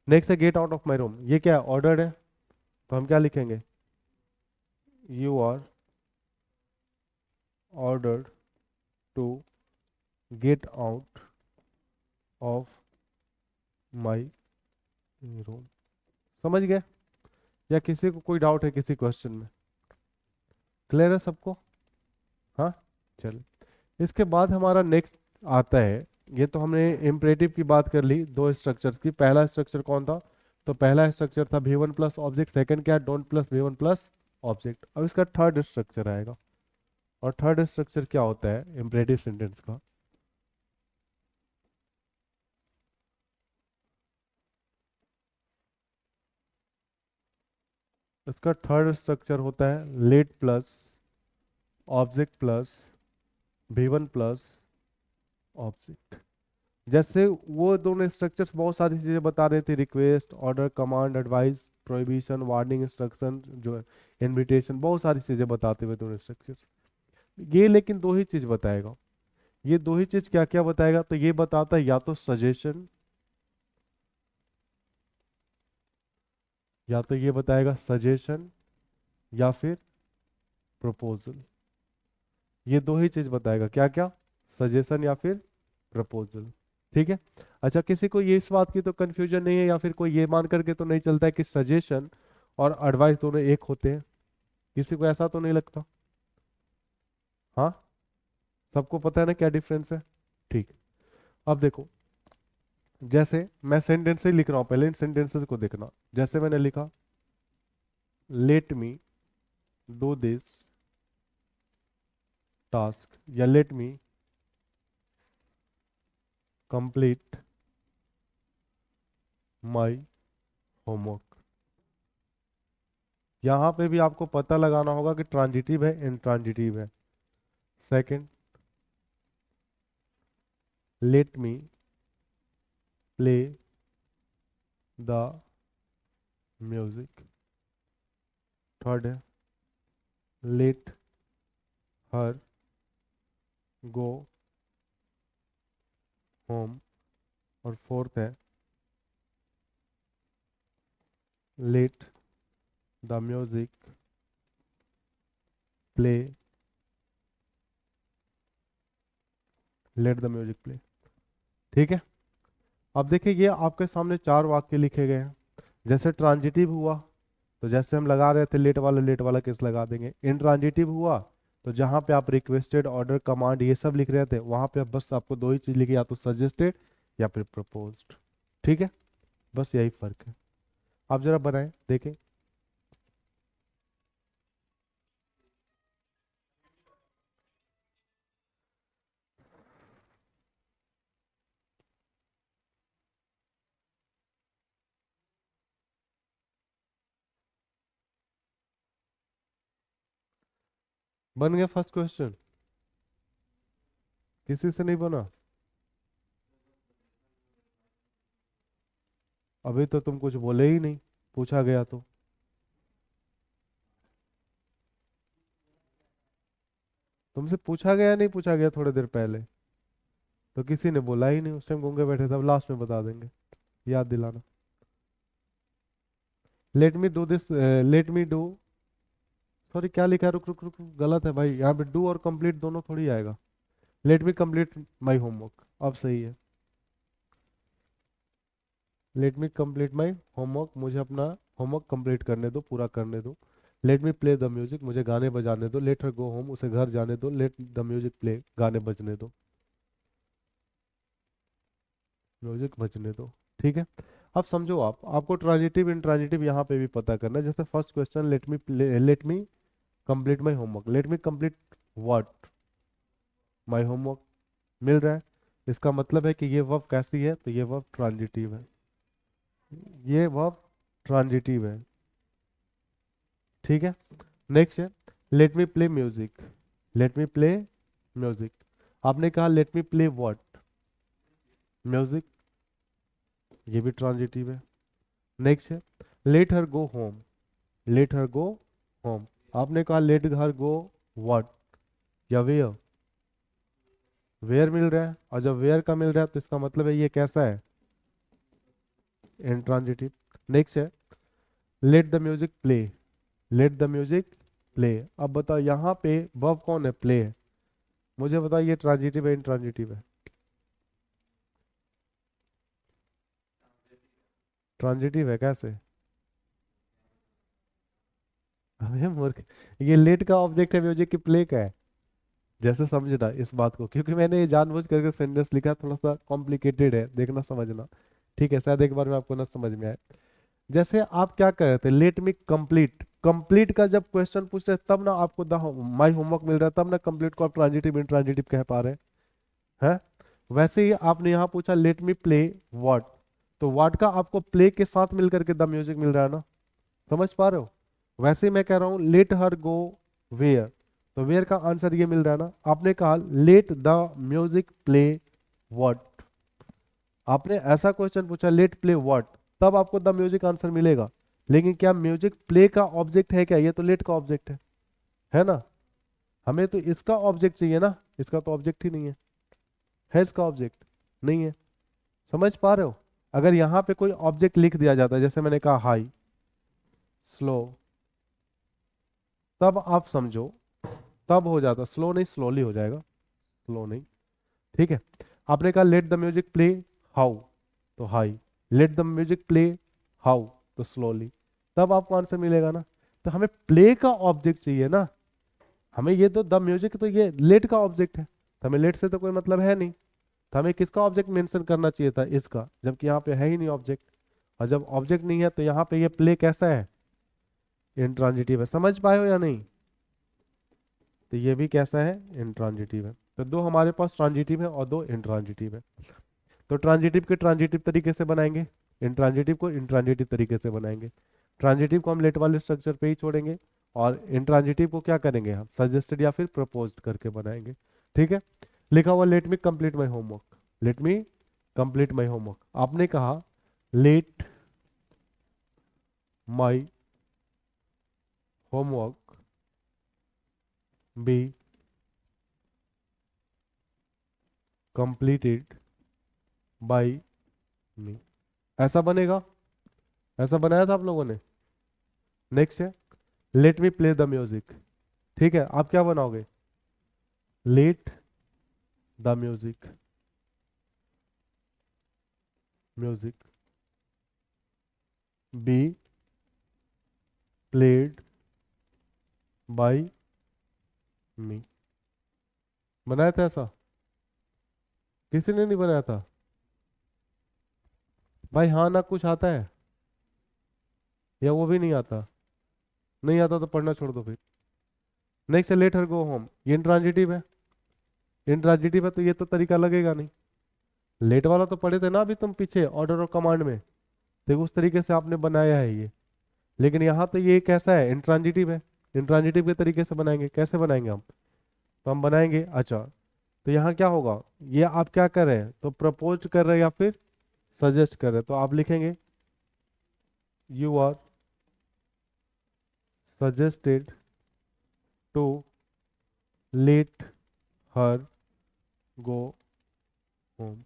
नेक्स्ट है get out of my room. ये क्या है? ऑर्डर्ड है। तो हम क्या लिखेंगे? You are ordered to get out of my room. समझ गए? या किसी को कोई डाउट है किसी क्वेश्चन में? क्लियर है सबको? हाँ, चलो। इसके बाद हमारा नेक्स्ट आता है, ये तो हमने इम्परेटिव की बात कर ली, दो स्ट्रक्चर्स की। पहला स्ट्रक्चर कौन था? तो पहला स्ट्रक्चर था भी वन प्लस ऑब्जेक्ट। सेकंड क्या है? डोंट प्लस भी वन प्लस ऑब्जेक्ट। अब इसका थर्ड स्ट्रक्चर आएगा। और थर्ड स्ट्रक्चर क्या होता है इम्परेटिव सेंटेंस का? इसका थर्ड स्ट्रक्चर होता है लेट प्लस ऑब्जेक्ट प्लस भी वन प्लस ऑब्जेक्ट। जैसे वो दोनों स्ट्रक्चर्स बहुत सारी चीजें बता रहे थे, request, order, command, advice, prohibition, warning, instruction, जो है इनविटेशन, बहुत सारी चीजें बताते हुए दोनों स्ट्रक्चर्स। ये लेकिन दो ही चीज बताएगा। ये दो ही चीज क्या क्या बताएगा? तो ये बताता है या तो सजेशन, या तो ये बताएगा सजेशन, या फिर प्रपोजल। ये दो ही चीज बताएगा। क्या क्या? सजेशन या फिर प्रपोजल। ठीक है। अच्छा, किसी को ये इस बात की तो कंफ्यूजन नहीं है, या फिर कोई ये मान करके तो नहीं चलता है कि सजेशन और एडवाइस दोनों एक होते हैं? किसी को ऐसा तो नहीं लगता? हाँ, सबको पता है ना क्या डिफरेंस है? ठीक। अब देखो, जैसे मैं सेंटेंस से लिख रहा हूं, पहले इन सेंटेंसेस को देखना। जैसे मैंने लिखा let me do this task या let me complete my homework. यहां पे भी आपको पता लगाना होगा कि ट्रांजिटिव है इंट्रांजिटिव है। Second, late me play the music. Third है लेट हर गो होम। और फोर्थ है late the music play, late the music play. ठीक है, अब देखिए ये आपके सामने चार वाक्य लिखे गए हैं। जैसे ट्रांजिटिव हुआ तो जैसे हम लगा रहे थे लेट वाला किस लगा देंगे। इंट्रांजिटिव हुआ तो जहां पे आप रिक्वेस्टेड ऑर्डर कमांड ये सब लिख रहे थे वहां पे बस आपको दो ही चीज लिखी, या तो सजेस्टेड या फिर प्रपोज्ड। ठीक है, बस यही फर्क है। आप जरा बनाएं देखें। बन गया फर्स्ट क्वेश्चन? किसी से नहीं बना? अभी तो तुम कुछ बोले ही नहीं, पूछा गया तो। तुमसे पूछा गया नहीं पूछा गया थोड़ी देर पहले, तो किसी ने बोला ही नहीं। उस टाइम गूंगे बैठे थे, अब लास्ट में बता देंगे, याद दिलाना। Late me do this, late me do, sorry क्या लिखा है, रुक रुक रुक रुक, गलत है भाई। यहाँ पे डू और कंप्लीट दोनों थोड़ी आएगा। Late me complete my homework, अब सही है। Let me complete my homework, मुझे अपना होमवर्क कंप्लीट करने दो, पूरा करने दो। Late me play the music, मुझे गाने बजाने दो। लेट हर गो होम, उसे घर जाने दो। लेट द म्यूजिक प्ले, गाने बजने दो, म्यूजिक बजने दो। ठीक है, अब समझो आप, आपको ट्रांजिटिव इंट्रांजिटिव यहाँ पे भी पता करना है। जैसे first question let me play, let me complete my homework, let me complete what, my homework मिल रहा है। इसका मतलब है कि ये वर्ब कैसी है, तो ये वर्ब ट्रांजिटिव है, ये वर्ब ट्रांजिटिव है। ठीक है, नेक्स्ट है let me play music, late me play music. आपने कहा late me play what, music, ये भी ट्रांजिटिव है। नेक्स्ट है late her go home, late her go home. आपने कहा लेट हर गो व्हाट या वेयर, वेयर मिल रहा है। और जब वेयर का मिल रहा है तो इसका मतलब है ये कैसा है, इंट्रांजिटिव। नेक्स्ट है late the music play, late the music play. अब बताओ यहाँ पे वर्ब कौन है, प्ले है। मुझे बताओ ये ट्रांजिटिव है इंट्रांजिटिव है? ट्रांजिटिव है, कैसे? अबे मूर्ख, ये लेट का ऑब्जेक्ट है, म्यूजिक की प्ले का है। जैसे समझना इस बात को, क्योंकि मैंने ये जानबूझ करके सेंटेंस लिखा, थोड़ा सा कॉम्प्लिकेटेड है, देखना समझना। ठीक है, शायद एक बार में आपको ना समझ में आए। जैसे आप क्या कर रहे थे, लेट मी कंप्लीट, कंप्लीट का जब क्वेश्चन पूछ रहे तब ना आपको द माई होमवर्क मिल रहा है, तब ना कंप्लीट को आप ट्रांजिटिव इंट्रांजिटिव कह पा रहे हैं। वैसे ही आपने यहाँ पूछा लेट मी प्ले व्हाट, तो व्हाट का आपको प्ले के साथ मिल करके द म्यूजिक मिल रहा है ना, समझ पा रहे हो? वैसे ही मैं कह रहा हूँ लेट हर गो वेयर, तो वेयर का आंसर ये मिल रहा है ना। आपने कहा let the music play what, आपने ऐसा क्वेश्चन पूछा लेट प्ले व्हाट, तब आपको द म्यूजिक आंसर मिलेगा। लेकिन क्या म्यूजिक प्ले का ऑब्जेक्ट है क्या? ये तो लेट का ऑब्जेक्ट है ना। हमें तो इसका ऑब्जेक्ट चाहिए ना, इसका तो ऑब्जेक्ट ही नहीं है इसका ऑब्जेक्ट नहीं है। समझ पा रहे हो? अगर यहाँ पे कोई ऑब्जेक्ट लिख दिया जाता है, जैसे मैंने कहा हाई, स्लो, तब आप समझो, तब हो जाता, स्लो नहीं स्लोली हो जाएगा, स्लो नहीं। ठीक है, आपने कहा let the music play how, तो high, let the music play how, तो स्लोली, तब आपको आंसर मिलेगा ना। तो हमें प्ले का ऑब्जेक्ट चाहिए ना, हमें ये तो द म्यूजिक, तो ये लेट का ऑब्जेक्ट है, तो हमें लेट से तो कोई मतलब है नहीं। तो हमें किसका ऑब्जेक्ट मेंशन करना चाहिए था, इसका, जबकि यहाँ पे है ही नहीं ऑब्जेक्ट। और जब ऑब्जेक्ट नहीं है तो यहाँ पे ये प्ले कैसा है, इंट्रांजिटिव है। समझ पाए हो या नहीं? तो ये भी कैसा है, इंट्रांजिटिव है। तो दो हमारे पास ट्रांजिटिव है और दो इंट्रांजिटिव है। तो ट्रांजिटिव के ट्रांजिटिव तरीके से बनाएंगे, इंट्रांजिटिव को इंट्रांजिटिव तरीके से बनाएंगे। ट्रांजिटिव को हम लेट वाले स्ट्रक्चर पे ही छोड़ेंगे, और इंट्रांजिटिव को क्या करेंगे हम, सजेस्टेड या फिर प्रपोज्ड करके बनाएंगे। ठीक है, लिखा हुआ let me complete my homework, let me complete my homework. आपने कहा let my homework be completed by me, ऐसा बनेगा, ऐसा बनाया था आप लोगों ने। नेक्स्ट है let me play the music. ठीक है, आप क्या बनाओगे, let the music, music be played by me. बनाया था ऐसा, किसी ने नहीं बनाया था भाई? हाँ ना, कुछ आता है या वो भी नहीं आता? नहीं आता तो पढ़ना छोड़ दो फिर। Next let her go home, ये इंट्रांजिटिव है, इंट्रांजिटिव है तो ये तो तरीका लगेगा नहीं। लेट वाला तो पढ़े थे ना अभी तुम पीछे ऑर्डर और कमांड में, देखो उस तरीके से आपने बनाया है ये। लेकिन यहाँ तो ये कैसा है, इंट्रांजिटिव है, इंट्रांजिटिव के तरीके से बनाएंगे। कैसे बनाएंगे हम, तो हम बनाएंगे, अच्छा तो यहाँ क्या होगा, ये आप क्या कर रहे हैं, तो प्रपोज कर रहे हैं या फिर सजेस्ट कर रहे हैं, तो आप लिखेंगे you are suggested to let her go home.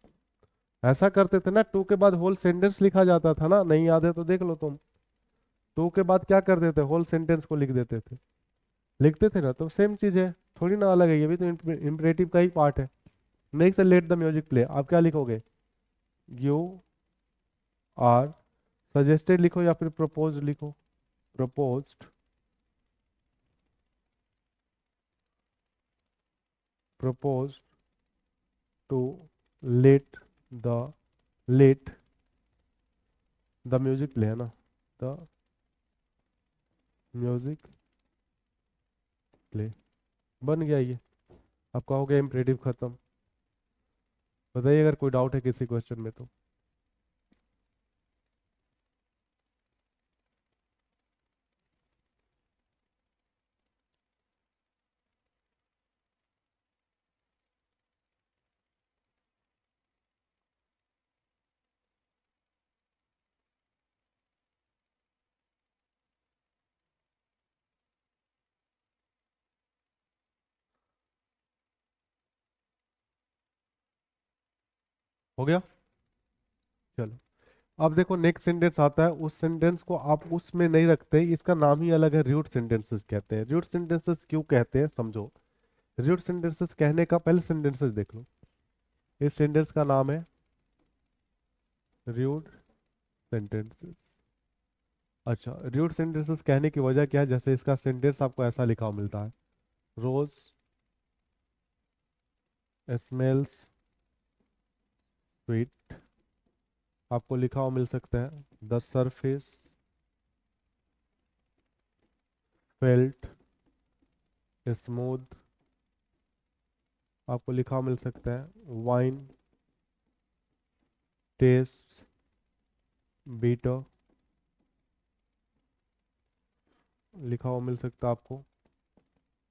ऐसा करते थे ना, टू के बाद होल सेंटेंस लिखा जाता था ना, नहीं याद है तो देख लो तुम। टू के बाद क्या करते थे, होल सेंटेंस को लिख देते थे, लिखते थे ना, तो सेम चीज है, थोड़ी ना अलग है, ये भी तो इम्परेटिव का ही पार्ट है। Next let the music play, आप क्या लिखोगे, यू आर सजेस्टेड लिखो या फिर प्रपोज लिखो, proposed, proposed to let the, let the music play है ना, द म्यूजिक प्ले, बन गया ये। आपका हो गया इम्परेटिव खत्म। बताइए अगर कोई डाउट है किसी क्वेश्चन में तो। हो गया, चलो। अब देखो नेक्स्ट सेंटेंस आता है, उस सेंटेंस को आप उसमें नहीं रखते, इसका नाम ही अलग है, रूट सेंटेंसेस कहते हैं। रूट सेंटेंसेस क्यों कहते हैं समझो। रूट सेंटेंसेस कहने का, पहले सेंटेंसेस देख लो, इस सेंटेंस का नाम है रूट सेंटेंसेस। अच्छा, रूट सेंटेंसेस कहने की वजह क्या है, जैसे इसका सेंटेंस आपको ऐसा लिखा हुआ मिलता है, रोज स्मेल्स स्वीट, आपको लिखा हुआ मिल सकता है द सरफेस फेल्ट स्मूथ, आपको लिखा हुआ मिल सकता है वाइन टेस्ट बीटर, लिखा हुआ मिल सकता है आपको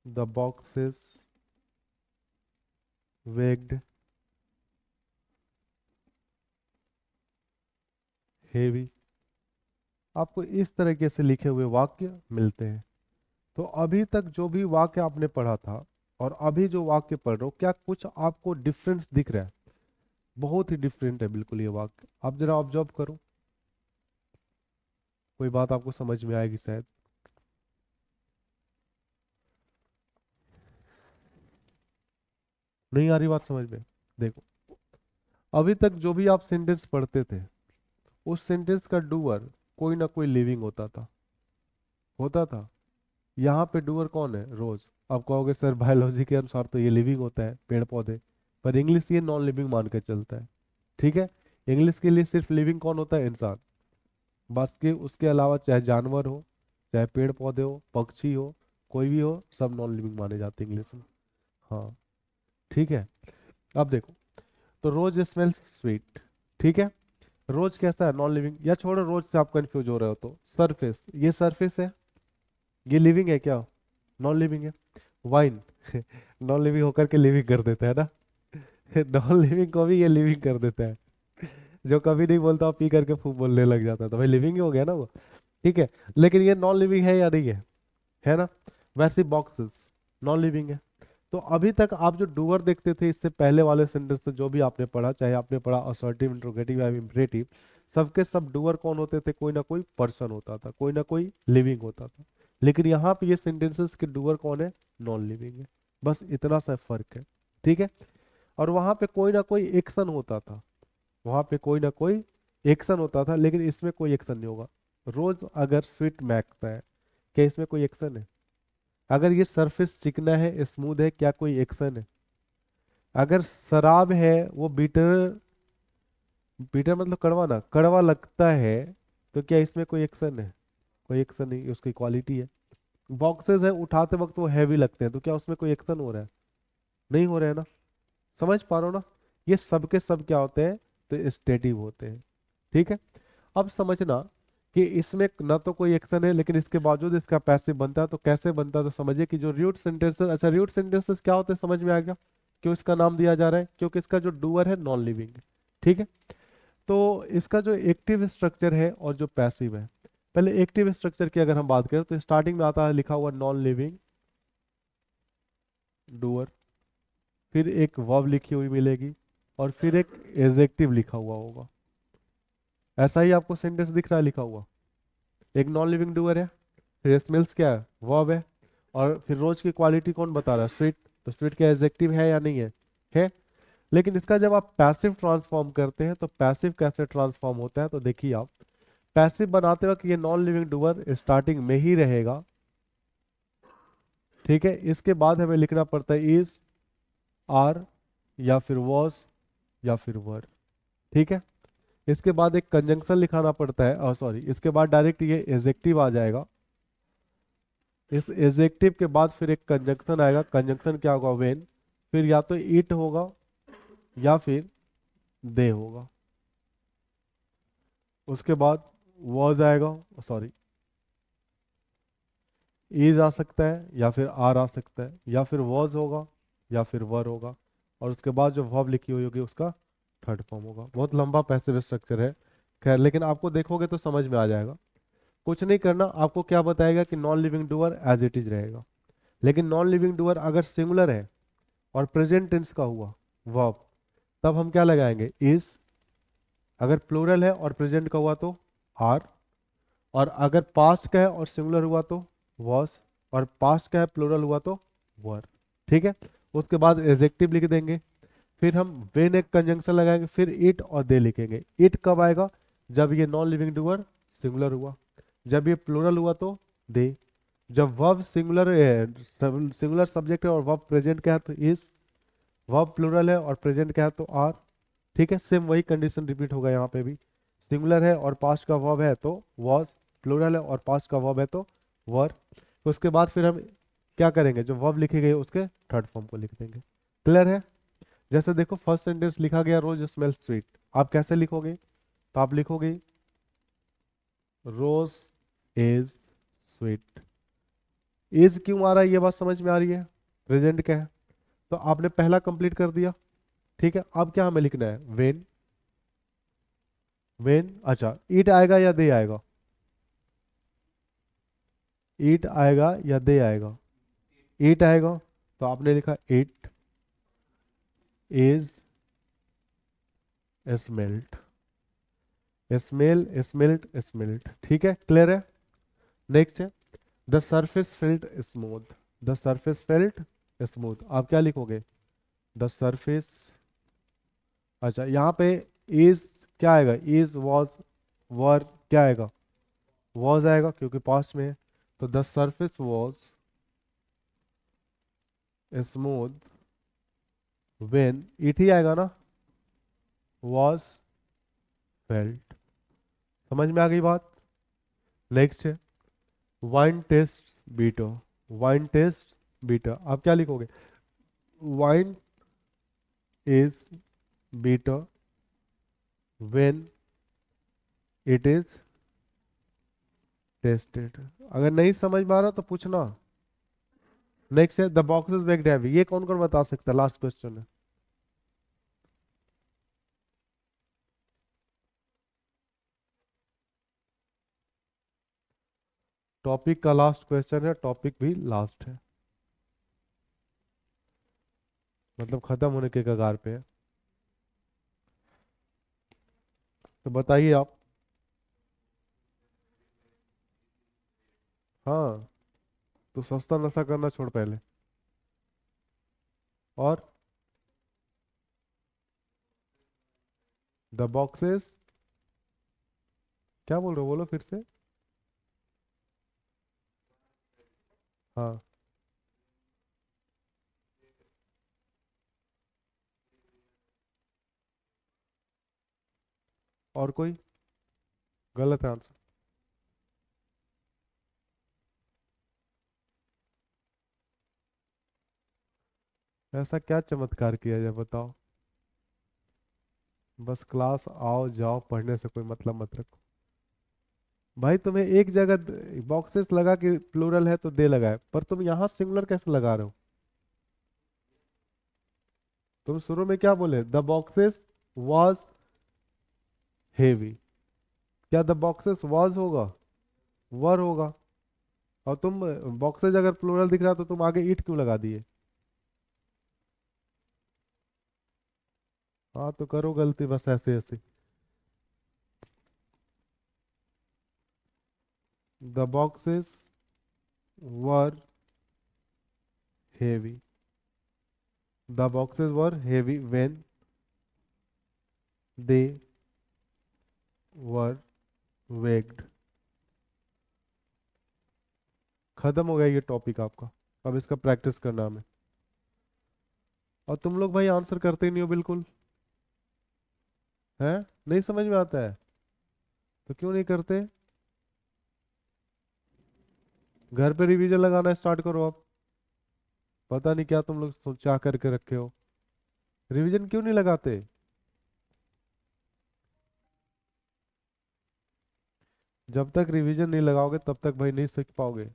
द बॉक्सेस वेग्ड हेवी, आपको इस तरीके से लिखे हुए वाक्य मिलते हैं। तो अभी तक जो भी वाक्य आपने पढ़ा था और अभी जो वाक्य पढ़ रहे हो, क्या कुछ आपको डिफरेंस दिख रहा है? बहुत ही डिफरेंट है बिल्कुल ये वाक्य, आप जरा ऑब्जर्व करो, कोई बात आपको समझ में आएगी शायद। नहीं आ रही बात समझ में? देखो, अभी तक जो भी आप सेंटेंस पढ़ते थे, उस सेंटेंस का डूअर कोई ना कोई लिविंग होता था, होता था। यहाँ पे डूअर कौन है, रोज। आप कहोगे सर बायोलॉजी के अनुसार तो ये लिविंग होता है, पेड़ पौधे, पर इंग्लिश ये नॉन लिविंग मान के चलता है। ठीक है, इंग्लिश के लिए सिर्फ लिविंग कौन होता है, इंसान। बस के उसके अलावा चाहे जानवर हो, चाहे पेड़ पौधे हो, पक्षी हो, कोई भी हो सब नॉन लिविंग माने जाते हैं इंग्लिश में। हाँ ठीक है। अब देखो, तो रोज स्मेल्स स्वीट, ठीक है। रोज कैसा है, नॉन लिविंग, या छोड़ो रोज से आप कंफ्यूज हो रहे हो तो सरफेस, ये सरफेस है, ये लिविंग है क्या, नॉन लिविंग है। वाइन नॉन लिविंग होकर के लिविंग कर देता है ना नॉन लिविंग को भी ये लिविंग कर देता है, जो कभी नहीं बोलता पी करके फूक बोलने लग जाता है, तो भाई लिविंग ही हो गया ना वो, ठीक है। लेकिन ये नॉन लिविंग है या नहीं है ना। वैसे बॉक्सेस नॉन लिविंग है। तो अभी तक आप जो डूअर देखते थे इससे पहले वाले सेंटेंस से, जो भी आपने पढ़ा, चाहे आपने पढ़ा असर्टिव, इंट्रोगेटिव या इम्परेटिव, सबके सब डूअर कौन होते थे, कोई ना कोई पर्सन होता था, कोई ना कोई लिविंग होता था। लेकिन यहाँ पे ये सेंटेंसेस के डूअर कौन है, नॉन लिविंग है। बस इतना सा फर्क है, ठीक है। और वहां पे कोई ना कोई एक्शन होता था, वहां पे कोई ना कोई एक्शन होता था, लेकिन इसमें कोई एक्शन नहीं होगा। रोज अगर स्वीट महकता है, क्या इसमें कोई एक्शन है। अगर ये सरफेस चिकना है, स्मूथ है, क्या कोई एक्शन है। अगर शराब है वो बीटर, बीटर मतलब कड़वा ना, कड़वा लगता है, तो क्या इसमें कोई एक्शन है, कोई एक्शन नहीं, उसकी क्वालिटी है। बॉक्सेस है, उठाते वक्त वो हैवी लगते हैं, तो क्या उसमें कोई एक्शन हो रहा है, नहीं हो रहा है ना। समझ पा रहे हो ना। ये सब के सब क्या होते हैं, तो स्टेटिव होते हैं, ठीक है। अब समझना कि इसमें ना तो कोई एक्शन है, लेकिन इसके बावजूद इसका पैसिव बनता है, तो कैसे बनता है, तो समझिए कि जो रूट सेंटेंसेस, अच्छा रूट सेंटेंसेस क्या होते हैं समझ में आ गया, क्यों इसका नाम दिया जा रहा है, क्योंकि इसका जो डूअर है नॉन लिविंग है, ठीक है। तो इसका जो एक्टिव स्ट्रक्चर है और जो पैसिव है, पहले एक्टिव स्ट्रक्चर की अगर हम बात करें तो स्टार्टिंग में आता है लिखा हुआ नॉन लिविंग डूअर, फिर एक वर्ब लिखी हुई मिलेगी, और फिर एक एडजेक्टिव लिखा हुआ होगा। ऐसा ही आपको सेंटेंस दिख रहा है लिखा हुआ, एक नॉन लिविंग डूअर है, फिर स्मेल्स क्या है, वर्ब है, और फिर रोज की क्वालिटी कौन बता रहा है, स्वीट, तो स्वीट क्या एडजेक्टिव है या नहीं है। लेकिन इसका जब आप पैसिव ट्रांसफॉर्म करते हैं तो पैसिव कैसे ट्रांसफॉर्म होता है, तो देखिए आप पैसिव बनाते वक्त ये नॉन लिविंग डूअर स्टार्टिंग में ही रहेगा, ठीक है। इसके बाद हमें लिखना पड़ता है इज, आर, या फिर वॉज, या फिर वर, ठीक है। इसके बाद एक कंजंक्शन लिखाना पड़ता है, और सॉरी इसके बाद डायरेक्ट ये एडजेक्टिव आ जाएगा। इस एडजेक्टिव के बाद फिर एक कंजंक्शन आएगा, कंजंक्शन क्या होगा, व्हेन, फिर या तो इट होगा या फिर दे होगा। उसके बाद वॉज आएगा, सॉरी इज आ सकता है, या फिर आर आ सकता है, या फिर वॉज होगा, या फिर वर होगा। और उसके बाद जो वर्ब लिखी हुई होगी उसका थर्ड फॉर्म होगा। बहुत लंबा पैसिव स्ट्रक्चर है, खैर लेकिन आपको देखोगे तो समझ में आ जाएगा। कुछ नहीं करना, आपको क्या बताएगा कि non living doer as it is रहेगा। लेकिन नॉन लिविंग डूअर अगर सिंगुलर है और प्रेजेंट टेंस का हुआ वर्ब, तब हम क्या लगाएंगे, इज। अगर प्लूरल है और प्रेजेंट का हुआ तो आर, और अगर पास्ट का है और सिंगुलर हुआ तो वॉज, और पास्ट का है प्लूरल हुआ तो वर, ठीक है। उसके बाद एडजेक्टिव लिख देंगे, फिर हम व्हेन एक कंजंक्शन लगाएंगे, फिर इट और दे लिखेंगे। इट कब आएगा, जब ये नॉन लिविंग डूअर सिंगुलर हुआ, जब ये प्लूरल हुआ तो दे, जब वर्ब सिंगुलर सिंगुलर सब्जेक्ट है और वर्ब प्रेजेंट क्या है तो इज, वर्ब प्लूरल है और प्रेजेंट क्या है तो आर, ठीक है। सेम वही कंडीशन रिपीट होगा यहाँ पे भी, सिंगुलर है और पास्ट का वर्ब है तो वॉज, प्लूरल है और पास्ट का वर्ब है तो वर। तो उसके बाद फिर हम क्या करेंगे, जो वर्ब लिखे गए उसके थर्ड फॉर्म को लिख देंगे। क्लियर है। जैसे देखो फर्स्ट सेंटेंस लिखा गया रोज स्मेल स्वीट, आप कैसे लिखोगे, तो आप लिखोगे रोज इज स्वीट। इज क्यों आ रहा है ये बात समझ में आ रही है, प्रेजेंट क्या है, तो आपने पहला कंप्लीट कर दिया, ठीक है। अब क्या हमें लिखना है, वेन, वेन, अच्छा ईट आएगा या दे आएगा, ईट आएगा या दे आएगा, ईट आएगा, तो आपने लिखा it is smelt, smell smelt smelt, ठीक है। क्लियर है। नेक्स्ट है the surface felt smooth, the surface felt smooth, आप क्या लिखोगे, द सरफेस, अच्छा यहाँ पे इज क्या आएगा, इज वॉज वर क्या आएगा, वॉज आएगा क्योंकि पास्ट में है, तो the surface was smooth when, it ही आएगा ना, वॉज फेल्ट। समझ में आ गई बात। नेक्स्ट है wine taste better, wine taste better, आप क्या लिखोगे? Wine is beater when it is tasted. अगर नहीं समझ में आ रहा तो पूछना। नेक्स्ट है the box is baked heavy, ये कौन कौन बता सकता है? लास्ट क्वेश्चन है। टॉपिक का लास्ट क्वेश्चन है, टॉपिक भी लास्ट है, मतलब खत्म होने के कगार पे है। तो बताइए आप। हाँ, तो सस्ता नशा करना छोड़ पहले। और द बॉक्सेस, क्या बोल रहे हो, बोलो फिर से। हाँ, और कोई? गलत है आंसर। ऐसा क्या चमत्कार किया जाए बताओ? बस क्लास आओ जाओ, पढ़ने से कोई मतलब मत रखो। भाई तुम्हें एक जगह बॉक्सेस लगा कि प्लूरल है तो दे लगाए, पर तुम यहाँ सिंगुलर कैसे लगा रहे हो? तुम शुरू में क्या बोले? The boxes was heavy. क्या द बॉक्सेस वॉज होगा? वर होगा। और तुम बॉक्सेस अगर प्लूरल दिख रहा तो तुम आगे ईट क्यों लगा दिए? हाँ, तो करो गलती बस ऐसे ऐसे। The boxes were heavy, the boxes were heavy when they were waked. खत्म हो गया ये टॉपिक आपका। अब इसका प्रैक्टिस करना हमें। और तुम लोग भाई आंसर करते ही नहीं हो बिल्कुल। है, नहीं समझ में आता है तो क्यों नहीं करते? घर पे रिवीजन लगाना स्टार्ट करो आप। पता नहीं क्या तुम लोग सोचा करके रखे हो। रिवीजन क्यों नहीं लगाते? जब तक रिवीजन नहीं लगाओगे तब तक भाई नहीं सीख पाओगे।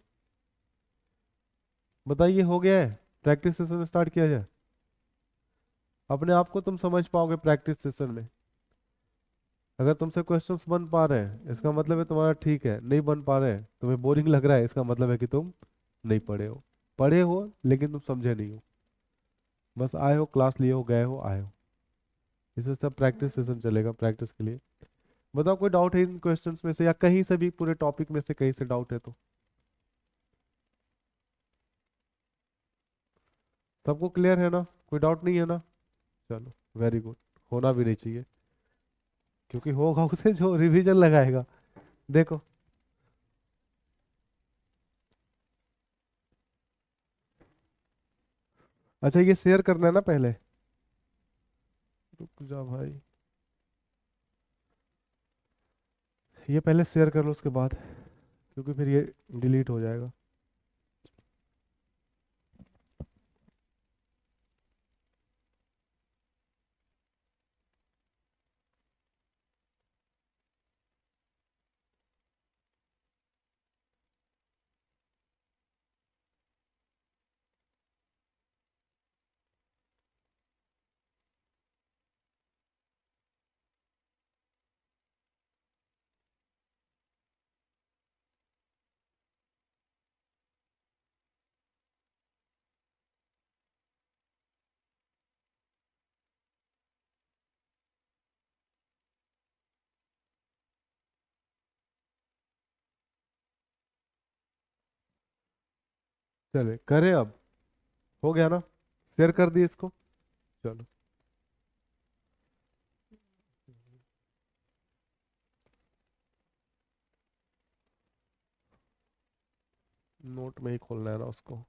बताइए, हो गया है? प्रैक्टिस सेशन स्टार्ट किया जाए। अपने आप को तुम समझ पाओगे प्रैक्टिस सेशन में। अगर तुमसे क्वेश्चंस बन पा रहे हैं इसका मतलब है तुम्हारा ठीक है, नहीं बन पा रहे हैं तुम्हें बोरिंग लग रहा है इसका मतलब है कि तुम नहीं पढ़े हो। पढ़े हो लेकिन तुम समझे नहीं हो। बस आए हो, क्लास लिए हो, गए हो, आए हो। इसमें सब प्रैक्टिस सेशन चलेगा प्रैक्टिस के लिए। बताओ, कोई डाउट है इन क्वेश्चंस में से या कहीं से भी, पूरे टॉपिक में से कहीं से डाउट है तो? सबको क्लियर है ना? कोई डाउट नहीं है ना? चलो, वेरी गुड। होना भी नहीं चाहिए, क्योंकि होगा उसे जो रिवीजन लगाएगा। देखो, अच्छा ये शेयर करना है ना पहले? रुक जा भाई, ये पहले शेयर कर लो उसके बाद, क्योंकि फिर ये डिलीट हो जाएगा। चले करें अब? हो गया ना? शेयर कर दिए इसको। चलो, नोट में ही खोलना है ना उसको।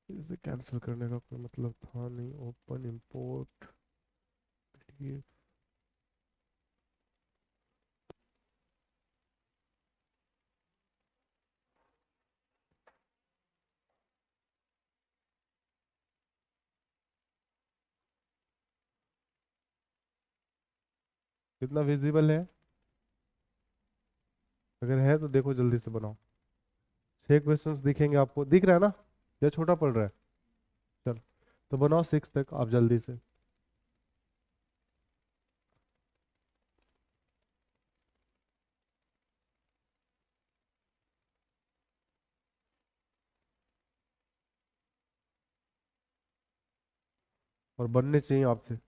इसे कैंसिल करने का कोई मतलब था नहीं। Open import PDF. कितना विजिबल है? अगर है तो देखो जल्दी से बनाओ। 6 क्वेश्चंस दिखेंगे आपको, दिख रहा है ना? या छोटा पड़ रहा है? चलो, तो बनाओ 6 तक आप जल्दी से। और बनने चाहिए आपसे।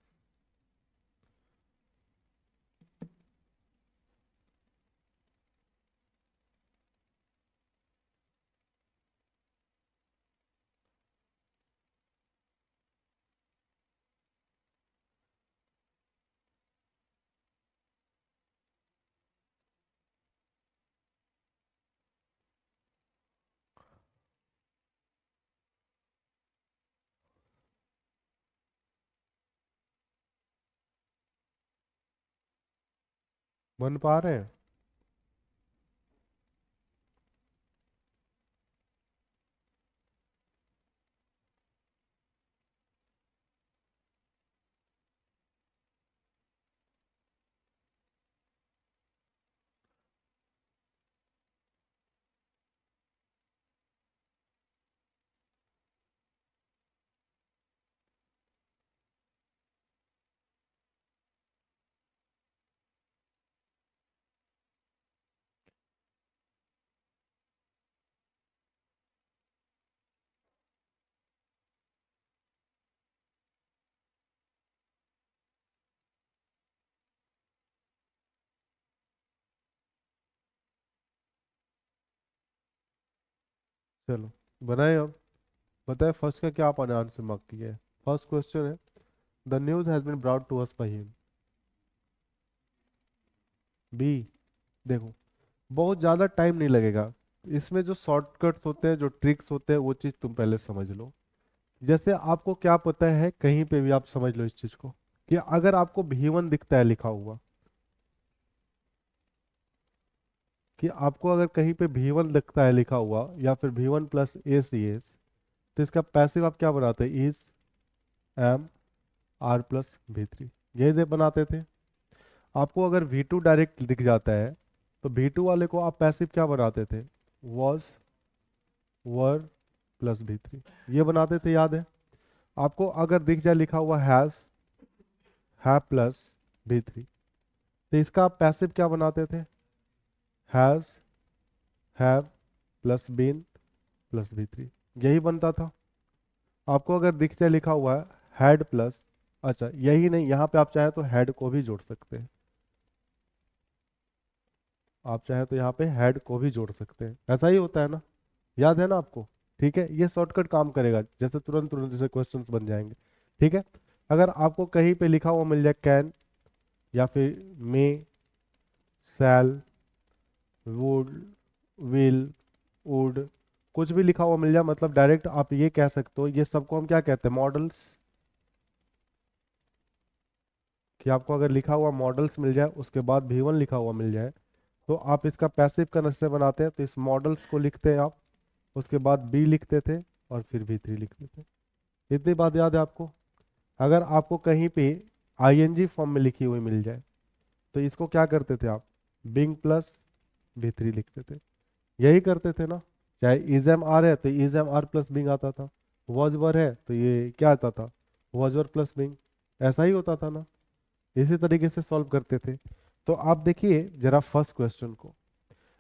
बन पा रहे हैं? चलो बनाए अब। बताए फर्स्ट का क्या आपने आंसर मार्क किया है? फर्स्ट क्वेश्चन है, the news has been brought to us by him. B. देखो, बहुत ज़्यादा टाइम नहीं लगेगा। इसमें जो शॉर्टकट्स होते हैं, जो ट्रिक्स होते हैं, वो चीज़ तुम पहले समझ लो। जैसे आपको क्या पता है, कहीं पे भी आप समझ लो इस चीज़ को, कि अगर आपको V1 दिखता है लिखा हुआ, कि आपको अगर कहीं पे V1 दिखता है लिखा हुआ या फिर V1 प्लस ACS, तो इसका पैसिव आप क्या बनाते हैं? Is am are plus V3, यही दे बनाते थे। आपको अगर V2 डायरेक्ट दिख जाता है, तो V2 वाले को आप पैसिव क्या बनाते थे? वॉज, वर प्लस V3, ये बनाते थे, याद है? आपको अगर दिख जाए लिखा हुआ हैव प्लस V3, तो इसका आप पैसिव क्या बनाते थे? Has, have plus been plus V3, यही बनता था। आपको अगर दिख जाए लिखा हुआ है हैड प्लस, अच्छा यही नहीं, यहाँ पे आप चाहे तो हैड को भी जोड़ सकते हैं। आप चाहे तो यहाँ पे हेड को भी जोड़ सकते हैं, ऐसा ही होता है ना? याद है ना आपको? ठीक है, ये शॉर्टकट काम करेगा, जैसे तुरंत तुरंत जैसे क्वेश्चंस बन जाएंगे। ठीक है, अगर आपको कहीं पे लिखा हुआ मिल जाए कैन, या फिर मे, शैल, वुड, विल, वुड, कुछ भी लिखा हुआ मिल जाए, मतलब डायरेक्ट आप ये कह सकते हो, ये सबको हम क्या कहते हैं? मॉडल्स। कि आपको अगर लिखा हुआ मॉडल्स मिल जाए, उसके बाद V1 लिखा हुआ मिल जाए, तो आप इसका पैसिव का कैसे बनाते हैं? तो इस मॉडल्स को लिखते हैं आप, उसके बाद बी लिखते थे, और फिर V3 लिखते थे। इतनी बात याद है आपको? अगर आपको कहीं पे ING फॉर्म में लिखी हुई मिल जाए, तो इसको क्या करते थे आप? बिंग प्लस V3 लिखते थे, यही करते थे ना? चाहे इज एम आर है तो is am are plus being आता था, वॉज वर है तो ये क्या आता था? वॉज वर प्लस बिंग, ऐसा ही होता था ना? इसी तरीके से सॉल्व करते थे। तो आप देखिए जरा फर्स्ट क्वेश्चन को,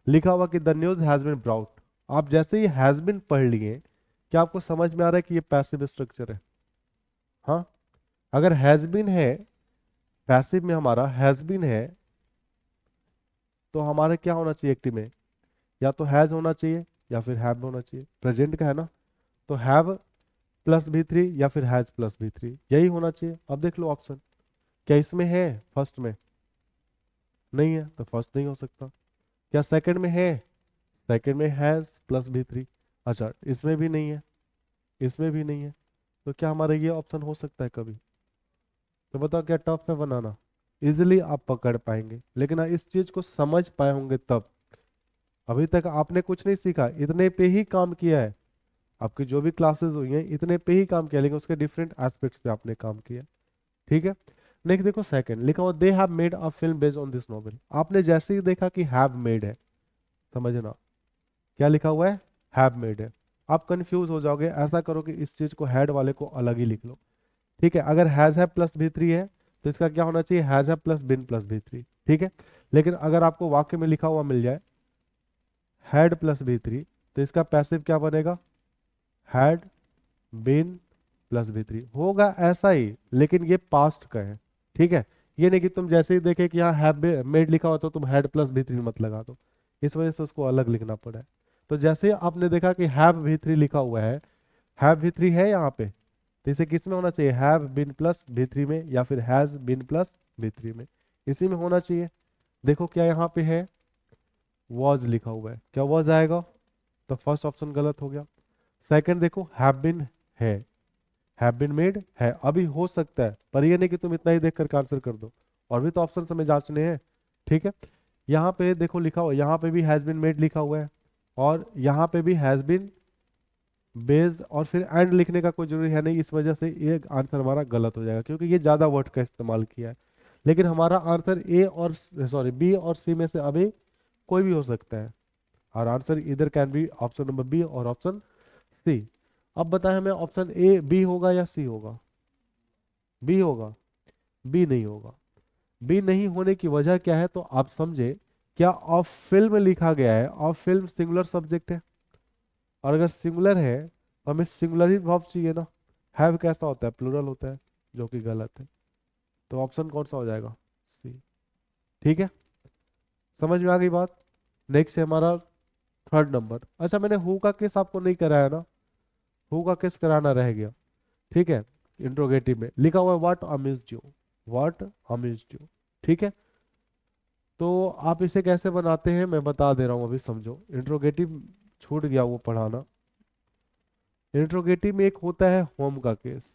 लिखा हुआ कि the news has been brought. आप जैसे ही हैज बीन पढ़ लिए, क्या आपको समझ में आ रहा है कि ये पैसिव स्ट्रक्चर है? हाँ, अगर हैज बीन है, पैसिव में हमारा हैज बीन है, तो हमारे क्या होना चाहिए एक्टिव में? या तो हैज होना चाहिए या फिर हैव होना चाहिए, प्रेजेंट का है ना? तो हैव प्लस V3 या फिर हैज प्लस V3, यही होना चाहिए। अब देख लो ऑप्शन, क्या इसमें है फर्स्ट में? नहीं है, तो फर्स्ट नहीं हो सकता। क्या सेकंड में है? सेकंड में हैज प्लस V3, अच्छा इसमें भी नहीं है, इसमें भी नहीं है, तो क्या हमारा ये ऑप्शन हो सकता है कभी? तो बताओ क्या टफ है बनाना? इजिली आप पकड़ पाएंगे, लेकिन इस चीज को समझ पाए होंगे तब। अभी तक आपने कुछ नहीं सीखा, इतने पे ही काम किया है। आपकी जो भी क्लासेस हुई हैं इतने पे ही काम किया, लेकिन उसके डिफरेंट एस्पेक्ट्स पे आपने काम किया। ठीक है, नेक्स्ट देखो सेकंड लिखा हुआ, they have made a film based on this novel. आपने जैसे ही देखा कि हैव मेड है, समझना क्या लिखा हुआ है, हैव मेड है, आप कंफ्यूज हो जाओगे। ऐसा करो कि इस चीज को हैड वाले को अलग ही लिख लो, ठीक है। अगर हैज है प्लस भी थ्री है तो इसका क्या होना चाहिए, हैज है प्लस बिन प्लस भी थ्री, ठीक है। लेकिन अगर आपको वाक्य में लिखा हुआ मिल जाए हैड प्लस बी थ्री, तो इसका पैसिव क्या बनेगा, had been plus V three होगा ऐसा ही, लेकिन ये पास्ट का है, ठीक है। ये नहीं कि तुम जैसे ही देखे कि यहाँ हैव मेड लिखा हुआ तो तुम हैड प्लस बी थ्री मत लगा दो, इस वजह से उसको अलग लिखना पड़ा है। तो जैसे ही आपने देखा कि हैव वी थ्री लिखा हुआ है, हैव वी थ्री है यहाँ पे, तो इसे किस में होना चाहिए, have been plus V three में, या फिर has been plus V three में, इसी में होना चाहिए। देखो क्या यहाँ पे है, वॉज लिखा हुआ है, क्या वॉज आएगा, तो फर्स्ट ऑप्शन गलत हो गया। सेकंड देखो हैव बिन है, हैव बीन मेड है, अभी हो सकता है, पर ये नहीं कि तुम इतना ही देख करके आंसर कर दो, और भी तो ऑप्शन हमें जांचने हैं, ठीक है। यहाँ पे देखो लिखा हुआ, यहाँ पे भी हैज बीन मेड लिखा हुआ है, और यहाँ पे भी हैज बीन बेस्ड, और फिर एंड लिखने का कोई जरूरी है नहीं, इस वजह से ये आंसर हमारा गलत हो जाएगा, क्योंकि ये ज्यादा वर्ड का इस्तेमाल किया है। लेकिन हमारा आंसर ए और सॉरी बी और सी में से अभी कोई भी हो सकता है, और आंसर इधर can be option number B और ऑप्शन सी। अब बताएं हमें ऑप्शन ए बी होगा या सी होगा, बी होगा, बी नहीं होगा। बी नहीं होने की वजह क्या है, तो आप समझे, क्या ऑफ फिल्म लिखा गया है, ऑफ फिल्म सिंगुलर सब्जेक्ट है, और अगर सिंगुलर है तो हमें सिंगुलर ही वर्ब चाहिए ना, हैव कैसा होता है, प्लूरल होता है, जो कि गलत है। तो ऑप्शन कौन सा हो जाएगा, सी, ठीक है। समझ में आ गई बात। नेक्स्ट है हमारा थर्ड नंबर। अच्छा मैंने हु का केस आपको नहीं कराया ना, हु का केस कराना रह गया, ठीक है। इंट्रोगेटिव में लिखा हुआ है what amused you, what amused you, ठीक है। तो आप इसे कैसे बनाते हैं मैं बता दे रहा हूँ, अभी समझो। इंट्रोगेटिव छूट गया वो पढ़ाना। इंट्रोगेटिव में एक होता है होम का केस,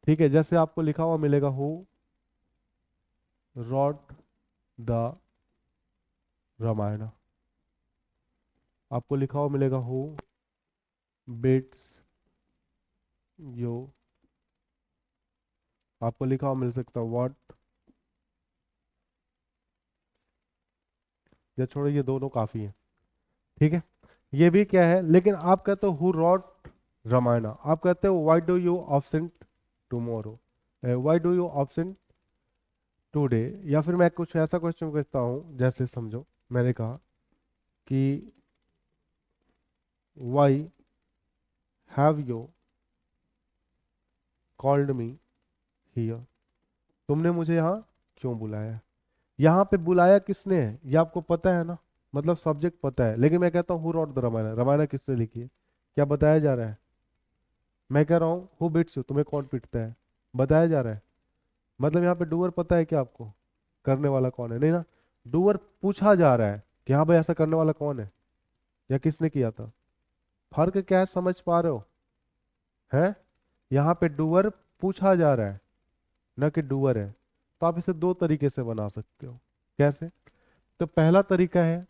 ठीक है। जैसे आपको लिखा हुआ मिलेगा हु रॉट द रामायण, आपको लिखा हुआ मिलेगा हु बिट्स यू, आपको लिखा हुआ मिल सकता है व्हाट, या छोड़ो ये दोनों काफी है, ठीक है। ये भी क्या है, लेकिन आप कहते हो हु रॉट रामायण, आप कहते हो why do you absent tomorrow, why do you absent today, या फिर मैं कुछ ऐसा क्वेश्चन करता हूँ, जैसे समझो मैंने कहा कि why have you called me here, तुमने मुझे यहाँ क्यों बुलाया। यहाँ पे बुलाया किसने है ये आपको पता है ना, मतलब सब्जेक्ट पता है, लेकिन मैं कहता हूँ who wrote the Ramayana, Ramayana किसने लिखी है, क्या बताया जा रहा है। मैं कह रहा हूँ हु बिट्स यू, तुम्हें कौन पीटता है, बताया जा रहा है। मतलब यहाँ पे डूअर पता है क्या आपको, करने वाला कौन है, नहीं ना। डूअर पूछा जा रहा है कि हाँ भाई ऐसा करने वाला कौन है, या किसने किया था। फर्क क्या है, समझ पा रहे हो, है। यहाँ पे डूअर पूछा जा रहा है, न कि डूअर है। तो आप इसे दो तरीके से बना सकते हो, कैसे। तो पहला तरीका है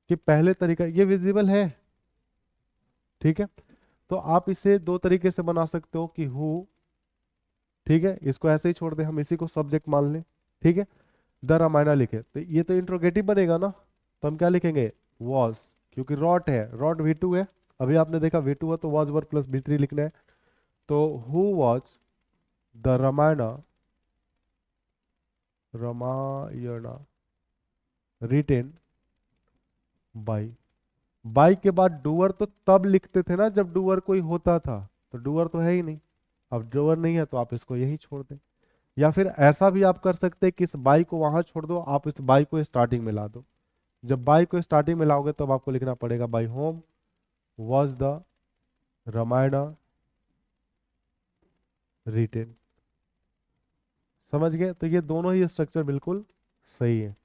कि पहले तरीका ये विजिबल है, ठीक है। तो आप इसे दो तरीके से बना सकते हो कि हु, ठीक है, इसको ऐसे ही छोड़ दे, हम इसी को सब्जेक्ट मान लें, ठीक है। द रामायणा लिखे तो ये तो इंट्रोगेटिव बनेगा ना, तो हम क्या लिखेंगे, वॉज, क्योंकि रॉट है, रॉट वी टू है, अभी आपने देखा वी टू है तो was were plus V three लिखना है। तो who was the Ramayana, Ramayana written by, by के बाद डूअर तो तब लिखते थे ना जब डूअर कोई होता था, तो डूअर तो है ही नहीं, अब डूअर नहीं है तो आप इसको यही छोड़ दें। या फिर ऐसा भी आप कर सकते हैं कि इस बाई को वहां छोड़ दो, आप इस बाई को स्टार्टिंग में ला दो। जब बाई को स्टार्टिंग में लाओगे तब आपको लिखना पड़ेगा by whom was the Ramayana written, समझ गए। तो ये दोनों ही स्ट्रक्चर बिल्कुल सही है।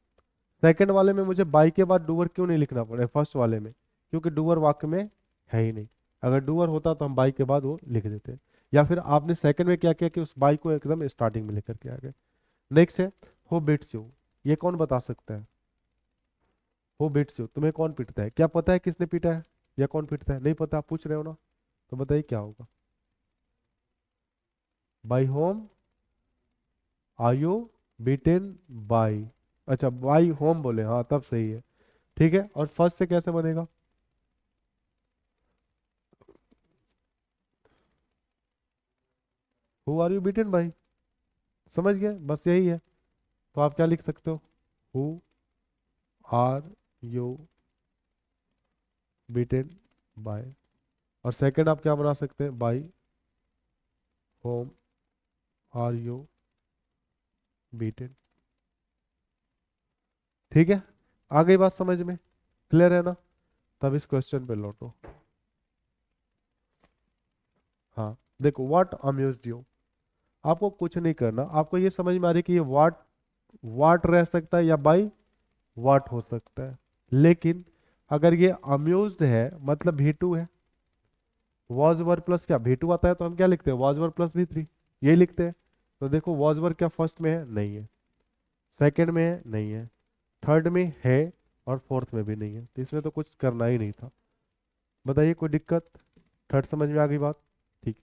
सेकंड वाले में मुझे बाई के बाद डूअर क्यों नहीं लिखना पड़े फर्स्ट वाले में, क्योंकि डूअर वाक्य में है ही नहीं। अगर डूअर होता तो हम बाई के बाद वो लिख देते। या फिर आपने सेकंड में क्या किया कि उस बाई को एकदम स्टार्टिंग में लेकर के आ गए। नेक्स्ट है हु बिट्स यू, ये कौन बता सकता है, हु बिट्स यू, तुम्हें कौन पीटता है, क्या पता है किसने पीटा है या कौन पीटता है, नहीं पता, आप पूछ रहे हो ना। तो बताइए क्या होगा। By whom are you beaten by, अच्छा बाई होम बोले, हाँ तब सही है। ठीक है, और फर्स्ट से कैसे बनेगा? Who are you beaten by, समझ गए, बस यही है। तो आप क्या लिख सकते हो? Who are you beaten by, और सेकंड आप क्या बना सकते हैं? By whom are you beaten. ठीक है, आ गई बात समझ में? क्लियर है ना? तब इस क्वेश्चन पे लौटो। हाँ, देखो व्हाट अम्यूज्ड यू, आपको कुछ नहीं करना, आपको ये समझ में आ रही है कि ये व्हाट रह सकता है या बाई व्हाट हो सकता है। लेकिन अगर ये अम्यूज्ड है मतलब भी टू है, वॉज वर प्लस क्या भी टू आता है, तो हम क्या लिखते हैं? वॉज वर प्लस भी थ्री, यही लिखते हैं। तो देखो वॉज वर क्या फर्स्ट में है? नहीं है। सेकंड में है? नहीं है। थर्ड में है, और फोर्थ में भी नहीं है, तो इसमें तो कुछ करना ही नहीं था। बताइए कोई दिक्कत? थर्ड समझ में आ गई बात? ठीक।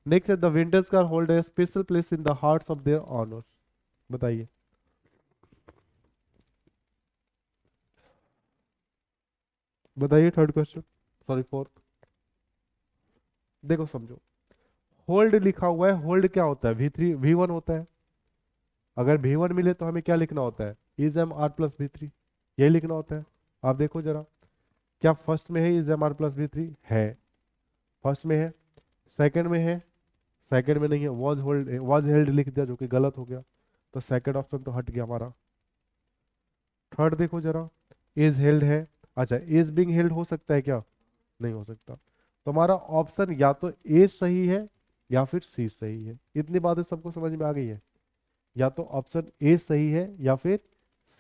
नेक्स्ट है the winters car hold a special place in the hearts of their honours. बताइए। बताइए थर्ड क्वेश्चन, सॉरी फोर्थ। देखो समझो, होल्ड लिखा हुआ है, होल्ड क्या होता है? V3 V1 होता है। अगर V1 मिले तो हमें क्या लिखना होता है? Is am are plus V3, यही लिखना होता है। आप देखो जरा, क्या फर्स्ट में है is am are plus V3? है, फर्स्ट में है। सेकंड में है? सेकंड में नहीं है। वॉज हेल्ड लिख दिया, जो कि गलत हो गया, तो सेकंड ऑप्शन तो हट गया हमारा। थर्ड देखो जरा, इज हेल्ड है। अच्छा, इज बिंग हेल्ड हो सकता है क्या? नहीं हो सकता। तो हमारा ऑप्शन या तो ए सही है या फिर सी सही है। इतनी बातें सबको समझ में आ गई है? या तो ऑप्शन ए सही है या फिर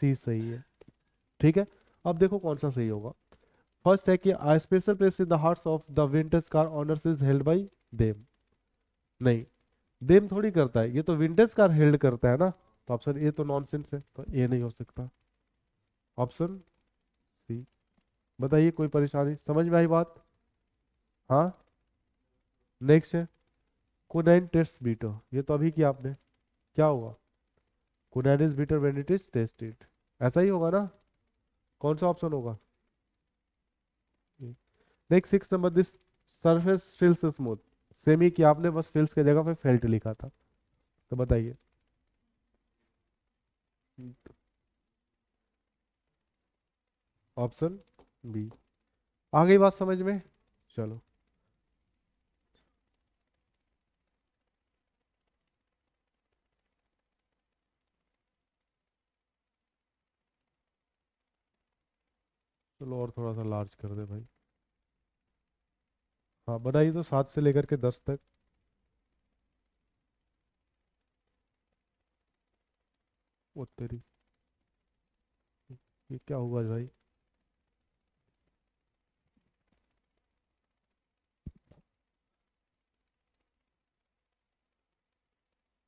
सी सही है। ठीक है, अब देखो कौन सा सही होगा। फर्स्ट है कि a special place in the hearts of the vintage car owners is held by them. नहीं, देम थोड़ी करता है, ये तो विंटेज कार हेल्ड करता है ना। तो ऑप्शन ए तो नॉनसेंस है, तो ए नहीं हो सकता। Option C. बताइए कोई परेशानी, समझ में आई बात? हाँ। नेक्स्ट है कोनाइन टेस्ट बीटर, ये तो अभी किया आपने, क्या हुआ? Quinine is beater when it is tasted, ऐसा ही होगा ना? कौन सा ऑप्शन होगा? Next six number, this surface feels smooth, same ही किया आपने, बस फील्स की जगह पे फेल्ट लिखा था। तो बताइए। Option B. आ गई बात समझ में? चलो। चलो और थोड़ा सा लार्ज कर दे भाई। हाँ बनाइए, तो 7 से लेकर के 10 तक। वो तेरी, ये क्या हुआ भाई?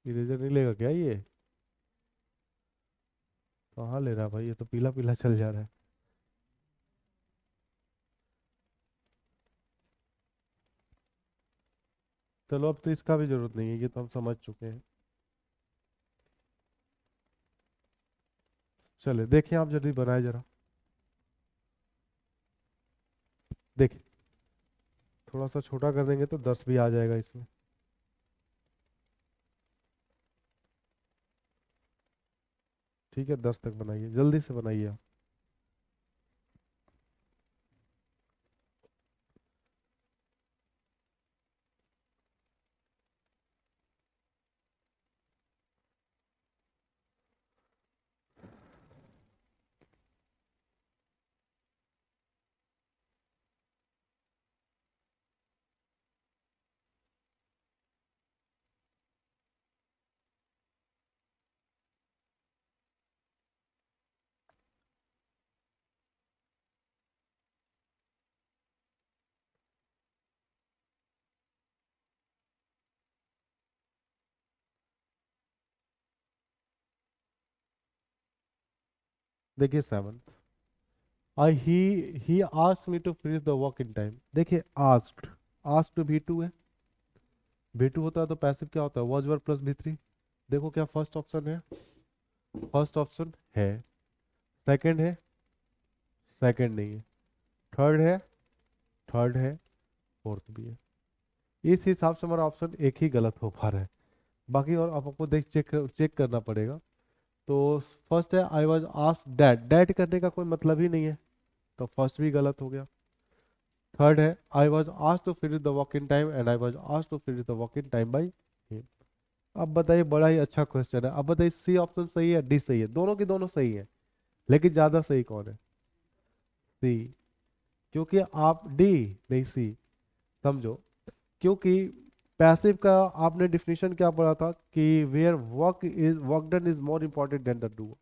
इरेजर नहीं लेगा क्या ये? कहाँ ले रहा है भाई, ये तो पीला पीला चल जा रहा है। चलो अब तो इसका भी जरूरत नहीं है, ये तो हम समझ चुके हैं। चले देखिए, आप जल्दी बनाए जरा। देखिए, थोड़ा सा छोटा कर देंगे तो 10 भी आ जाएगा इसमें। ठीक है, 10 तक बनाइए, जल्दी से बनाइए आप। देखिए 7, I he asked me to finish the work in time. देखिए आस्क्ड, आस्क्ड V2 है, V2 होता है तो पैसिव क्या होता है, वॉज वर्ब प्लस V3। देखो क्या फर्स्ट ऑप्शन है, फर्स्ट ऑप्शन है, सेकंड है, सेकंड नहीं है, थर्ड है, थर्ड है, फोर्थ भी है। इस हिसाब से हमारा ऑप्शन एक ही गलत हो पा रहा है, बाकी और आपको देख चेक करना पड़ेगा। तो फर्स्ट है I was asked that, that करने का कोई मतलब ही नहीं है, तो फर्स्ट भी गलत हो गया। थर्ड है I was asked to finish the work in time and I was asked to finish the work in time by him. अब बताइए, बड़ा ही अच्छा क्वेश्चन है। अब बताइए सी ऑप्शन सही है, डी सही है, दोनों की दोनों सही है, लेकिन ज्यादा सही कौन है, सी। क्योंकि आप डी नहीं सी, समझो। क्योंकि पैसिव का आपने डिफिनेशन क्या पढ़ा था कि where work done is more important than the doer,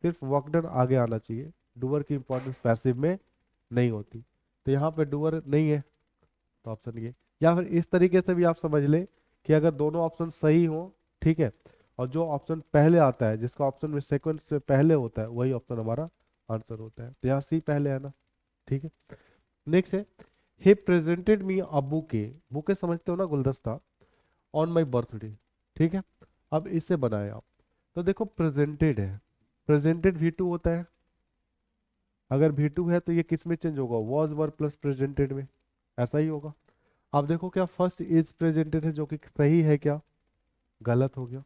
सिर्फ वर्क डन आगे आना चाहिए, डूअर की इंपॉर्टेंस पैसिव में नहीं होती। तो यहाँ पे डूअर नहीं है, तो ऑप्शन ये। या फिर इस तरीके से भी आप समझ ले कि अगर दोनों ऑप्शन सही हो, ठीक है, और जो ऑप्शन पहले आता है, जिसका ऑप्शन में सीक्वेंस से पहले होता है, वही ऑप्शन हमारा आंसर होता है। तो यहाँ सी पहले है ना, ठीक है। नेक्स्ट है he presented me a bouquet, bouquet समझते हो ना, गुलदस्ता, ऑन माई बर्थडे, ठीक है। अब इससे बनाए आप, तो देखो प्रेजेंटेड है, प्रेजेंटेड V2 होता है, अगर V2 है तो ये किस में चेंज होगा, वॉज वर प्लस प्रेजेंटेड में, ऐसा ही होगा। अब देखो क्या फर्स्ट इज प्रेजेंटेड है, जो कि सही है क्या, गलत हो गया।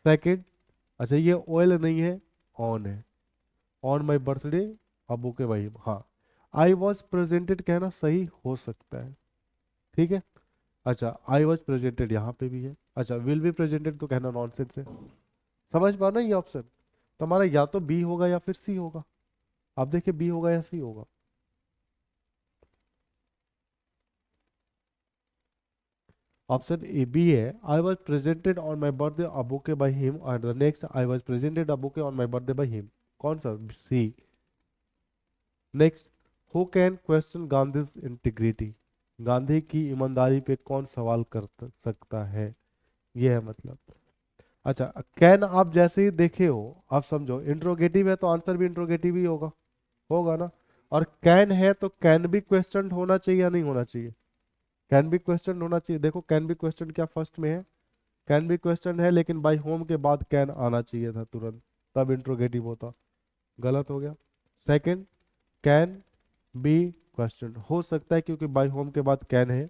सेकंड, अच्छा ये ऑयल नहीं है, ऑन है, ऑन माई बर्थडे, अब ओके भाई, हाँ। आई वॉज प्रेजेंटेड कहना सही हो सकता है, ठीक है। अच्छा आई वॉज प्रेजेंटेड यहाँ पे भी है, अच्छा विल बी प्रेजेंटेड तो कहना नॉनसेंस है। समझ पा ना ये ऑप्शन, तो हमारा या तो बी होगा या फिर सी होगा। आप देखिए बी होगा या सी होगा। ऑप्शन ए बी है, I was presented on my birthday a bouquet by him, और the next I was presented a bouquet on my birthday by him, कौन सा, C. Next, who can question Gandhi's integrity, Gandhi की ईमानदारी पे कौन सवाल कर सकता है, ये है मतलब। अच्छा कैन आप जैसे ही देखे हो, आप समझो इंट्रोगेटिव है तो आंसर भी इंट्रोगेटिव ही होगा, होगा ना। और कैन है तो कैन भी क्वेश्चन होना चाहिए या नहीं होना चाहिए, कैन भी क्वेश्चन होना चाहिए। देखो कैन भी क्वेश्चन क्या फर्स्ट में है, कैन भी क्वेश्चन है, लेकिन बाई होम के बाद कैन आना चाहिए था तुरंत, तब इंट्रोगेटिव होता, गलत हो गया। सेकंड, कैन बी क्वेश्चन हो सकता है क्योंकि बाई होम के बाद कैन है,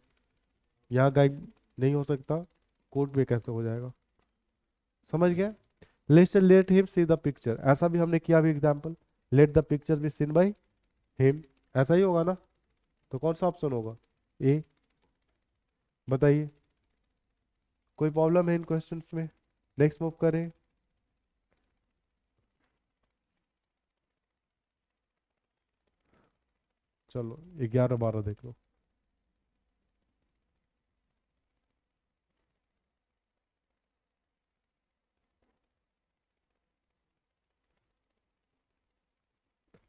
यहाँ गाइड नहीं हो सकता, कोड पे कैसे हो जाएगा, समझ गया। Let him see the picture, ऐसा भी हमने किया भी example, let the picture be seen by him, ऐसा ही होगा ना। तो कौन सा ऑप्शन होगा, ए। बताइए, कोई प्रॉब्लम है इन क्वेश्चंस में, नेक्स्ट मूव करें। चलो 11 12 देख लो।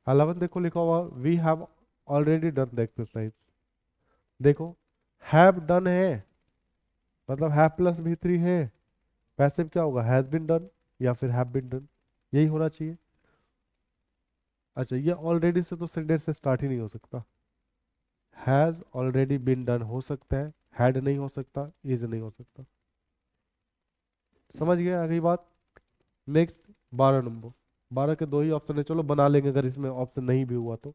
अलेवन देखो लिखा हुआ, we have already done the exercise. देखो हैव डन है, मतलब हैव प्लस V3 है, पैसिव क्या होगा, हैज बीन डन या फिर हैव बीन डन, यही होना चाहिए। अच्छा ये ऑलरेडी से तो सेंटेंस से स्टार्ट ही नहीं हो सकता, हैज ऑलरेडी बीन डन हो सकता है, हैड नहीं हो सकता, इज नहीं हो सकता। समझ गए आगे बात। नेक्स्ट 12 नंबर, 12 के दो ही ऑप्शन है, चलो बना लेंगे अगर इसमें ऑप्शन नहीं भी हुआ तो।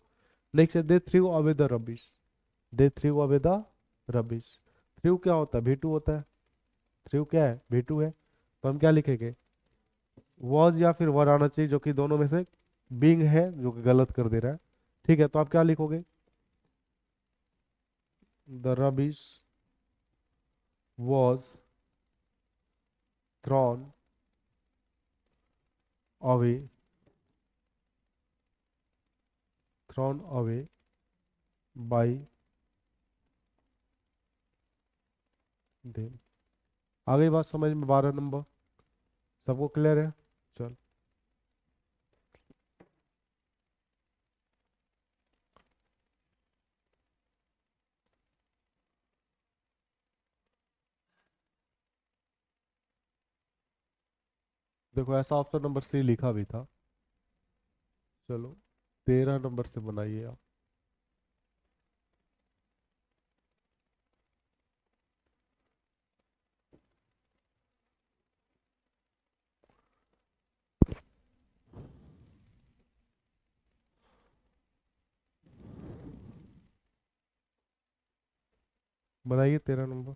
नेक्स्ट है they threw away the rubbish, they threw away the rubbish, threw क्या होता है, V2 होता है, थ्रू क्या है, V2 है, तो हम क्या लिखेंगे, वॉज या फिर वर आना चाहिए, जो कि दोनों में से बीइंग है, जो कि गलत कर दे रहा है, ठीक है। तो आप क्या लिखोगे, the rubbish was thrown away, thrown away by them. आ गई बात समझ में, 12 नंबर सबको क्लियर है। चल देखो ऐसा ऑप्शन नंबर सी लिखा भी था। चलो 13 नंबर से बनाइए आप। बनाइए 13 नंबर।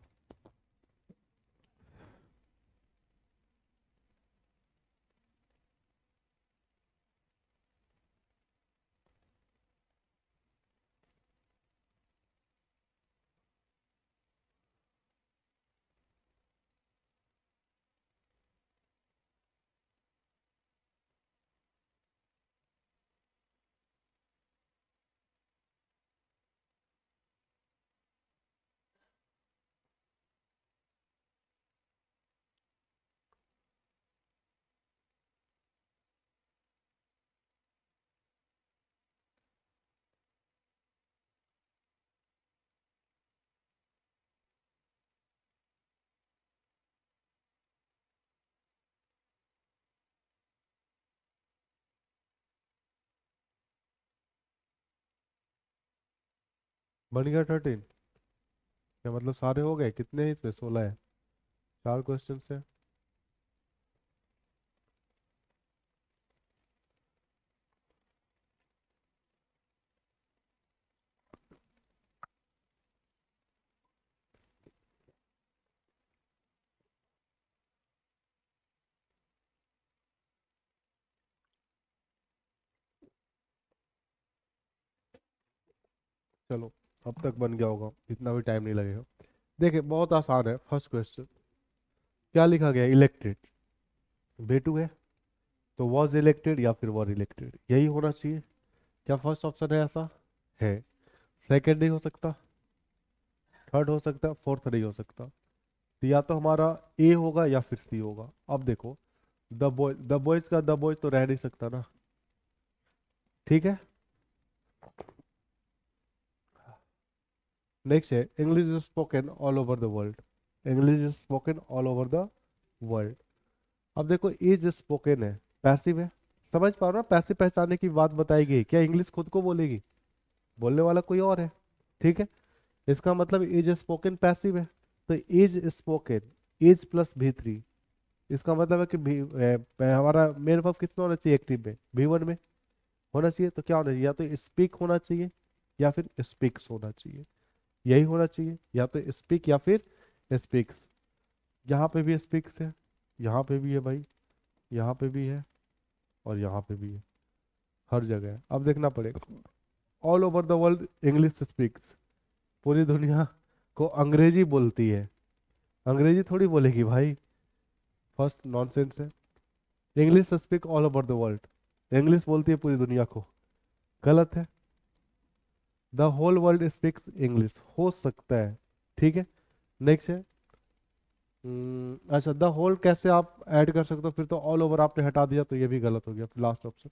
बन गया 13? क्या मतलब सारे हो गए? कितने हैं इसमें? 16 है। 4 क्वेश्चन है। चलो, अब तक बन गया होगा, इतना भी टाइम नहीं लगेगा। देखिए बहुत आसान है। फर्स्ट क्वेश्चन क्या लिखा गया? इलेक्टेड। बेटू है तो वॉज इलेक्टेड या फिर वर इलेक्टेड, यही होना चाहिए। क्या फर्स्ट ऑप्शन है ऐसा? है। सेकंड नहीं हो सकता, थर्ड हो सकता, फोर्थ नहीं हो सकता। तो या तो हमारा ए होगा या फिर सी होगा। अब देखो, द बॉयज का द बॉयज तो रह नहीं सकता ना। ठीक है। नेक्स्ट है English is spoken all over the world. English is spoken all over the world. अब देखो इज स्पोकन है, पैसिव है। समझ पा रहे हो ना? पैसिव पहचानने की बात बताई गई। क्या इंग्लिश खुद को बोलेगी? बोलने वाला कोई और है। ठीक है। इसका मतलब इज स्पोकन पैसिव है। तो इज स्पोकन, इज प्लस भी 3, इसका मतलब है कि हमारा मेन वर्ब किसमें होना चाहिए? एक्टिव में, भी 1 में होना चाहिए। तो क्या होना चाहिए? या तो स्पीक होना चाहिए या फिर स्पीक्स होना चाहिए। यही होना चाहिए, या तो स्पीक या फिर स्पीक्स। यहाँ पे भी स्पीक्स है, यहाँ पे भी है भाई, यहाँ पे भी है, और यहाँ पे भी है। हर जगह है। अब देखना पड़ेगा। All over the world English speaks. पूरी दुनिया को अंग्रेजी बोलती है। अंग्रेजी थोड़ी बोलेगी भाई। फर्स्ट नॉनसेंस है। English speak all over the world, English बोलती है पूरी दुनिया को। गलत है। The whole world speaks English हो सकता है। ठीक है। नेक्स्ट है अच्छा, द होल कैसे आप ऐड कर सकते हो? फिर तो ऑल ओवर आपने हटा दिया, तो ये भी गलत हो गया। फिर last option,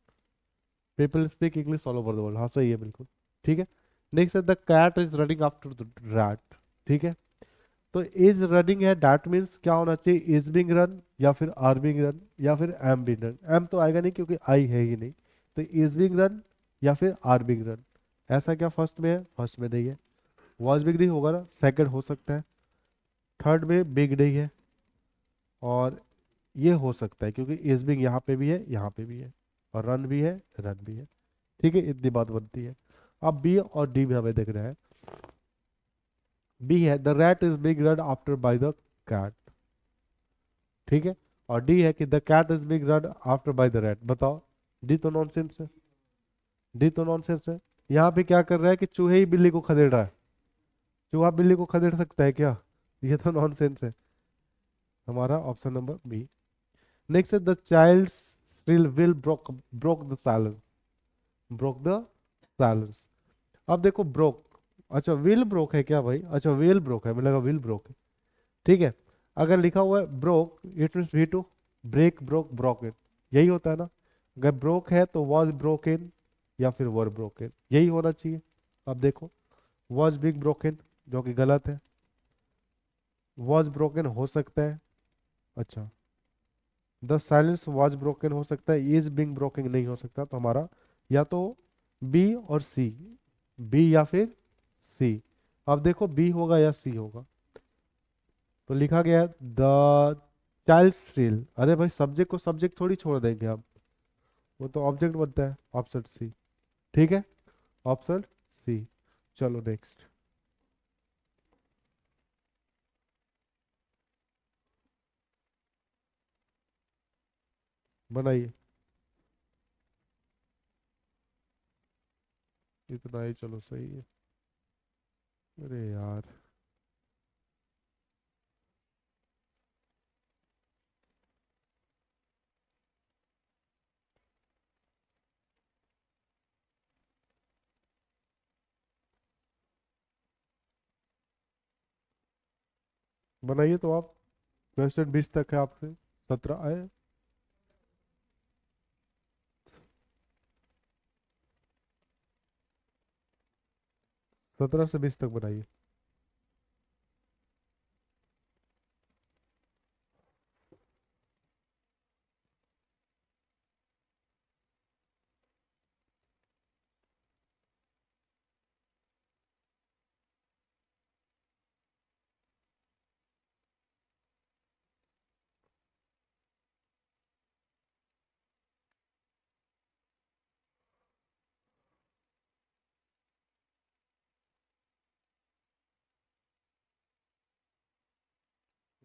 people speak English all over the world, हाँ सही है बिल्कुल। ठीक है। नेक्स्ट है the cat is running after the rat. ठीक है। तो इज रनिंग है, डैट मीन्स क्या होना चाहिए? इज बिंग रन या फिर आर बिंग रन या फिर एम बिंग रन। एम तो आएगा नहीं क्योंकि आई है ही नहीं। तो इज बिंग रन या फिर आर बिंग रन। ऐसा क्या फर्स्ट में है? फर्स्ट में नहीं है। वॉज बिग नहीं होगा ना, सेकंड हो सकता है। थर्ड में बिग नहीं है। और ये हो सकता है क्योंकि इज बिंग यहाँ पे भी है, यहाँ पे भी है, और रन भी है, रन भी है। ठीक है, इतनी बात बनती है। अब बी और डी में हमें देखना है। बी है the rat is being run after by the cat. ठीक है। और डी है कि the cat is being run after by the rat. बताओ, डी तो नॉनसेंस है। डी तो नॉनसेंस है। यहाँ पे क्या कर रहा है कि चूहे ही बिल्ली को खदेड़ रहा है। चूहा बिल्ली को खदेड़ सकता है क्या? ये तो नॉनसेंस है। हमारा ऑप्शन नंबर बी। नेक्स्ट है the child still will broke the silence. Broke the silence. अब देखो ब्रोक, अच्छा विल ब्रोक है क्या भाई? अच्छा विल ब्रोक है, मुझे लगा विल ब्रोक है। ठीक है। अगर लिखा हुआ है broke, it mean V2, break broke broken, यही होता है ना। अगर ब्रोक है तो वॉज ब्रोकन या फिर वर ब्रोकन, यही होना चाहिए। अब देखो, वॉज बिग ब्रोकन, जो कि गलत है। वॉज ब्रोकन हो सकता है। अच्छा, द साइलेंस वॉज ब्रोकन हो सकता है, इज बिंग ब्रोकन नहीं हो सकता। तो हमारा या तो बी और सी, बी या फिर सी। अब देखो बी होगा या सी होगा। तो लिखा गया है द चाइल्ड स्टिल। अरे भाई, सब्जेक्ट को सब्जेक्ट थोड़ी छोड़ देंगे हम, वो तो ऑब्जेक्ट बनता है। Option C. ठीक है, ऑप्शन सी। चलो नेक्स्ट। बनाइए। इतना ही, चलो सही है। अरे यार, बनाइए तो आप। क्वेश्चन 20 तक है आपसे, 17 आए। 17 से 20 तक बनाइए।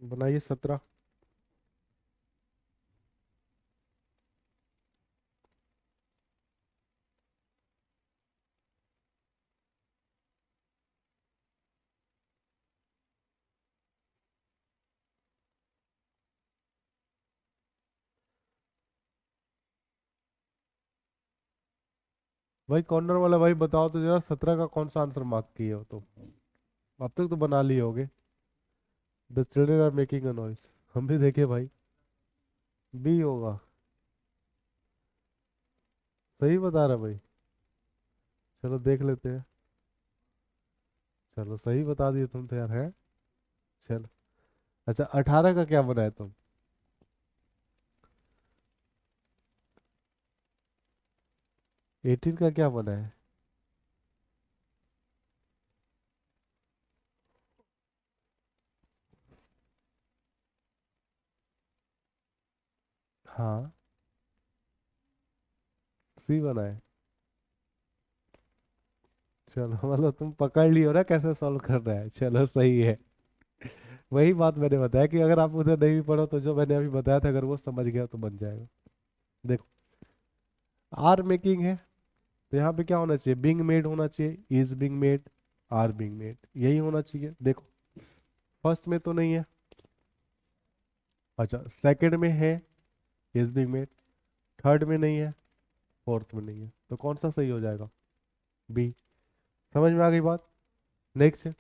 बनाइए 17। भाई कॉर्नर वाला भाई बताओ तो जरा, 17 का कौन सा आंसर मार्क किए हो तो? अब तक तो बना लिए होगे। The children are making a noise, हम भी देखे भाई। बी होगा। सही बता रहा भाई। चलो देख लेते हैं। चलो सही बता दिए तुम तो यार, है। चलो। अच्छा, 18 का क्या बनाए तुम? 18 का क्या बना है? हाँ, सी बना है। चलो मतलब तुम पकड़ लियो ना कैसे सॉल्व कर रहा है, चलो सही है। वही बात मैंने बताया कि अगर आप उधर नहीं भी पढ़ो तो जो मैंने अभी बताया था अगर वो समझ गया तो बन जाएगा। देखो, आर मेकिंग है, तो यहाँ पे क्या होना चाहिए? बिंग मेड होना चाहिए, is being made, are being made, यही होना चाहिए। देखो, फर्स्ट में तो नहीं है। अच्छा, सेकंड में है, इज बिंग मेड। थर्ड में नहीं है, फोर्थ में नहीं है, तो कौन सा सही हो जाएगा? बी। समझ में आ गई बात? नेक्स्ट है,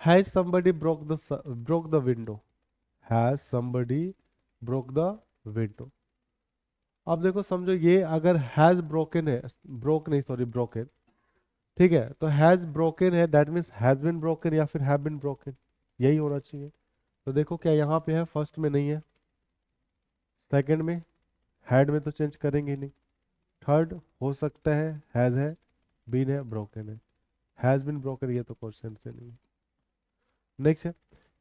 has somebody broke the window, has somebody broke the window। अब देखो समझो, ये अगर हैज ब्रोकन है, ब्रोक नहीं सॉरी ब्रोकन, ठीक है, तो हैज ब्रोकन है that means has been broken या फिर हैव बीन ब्रोकन, यही होना चाहिए। तो देखो क्या यहाँ पे है, फर्स्ट में नहीं है, सेकंड में, हैड में तो चेंज करेंगे ही नहीं, थर्ड हो सकता है हैज है, बीन है, ब्रोकन है, हैज बीन ब्रोकन, ये तो क्वेश्चन से नहीं है। नेक्स्ट है,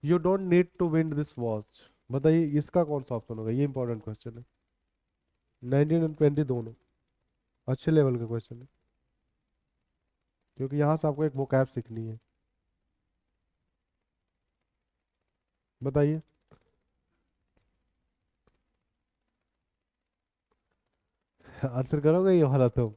you don't need to win this watch. बताइए इसका कौन सा ऑप्शन होगा? ये इंपॉर्टेंट क्वेश्चन है। 19 एंड 20 दोनों अच्छे लेवल का क्वेश्चन है, क्योंकि यहाँ से आपको एक वोकैब सीखनी है। बताइए। आंसर करोगे ये वाला तो?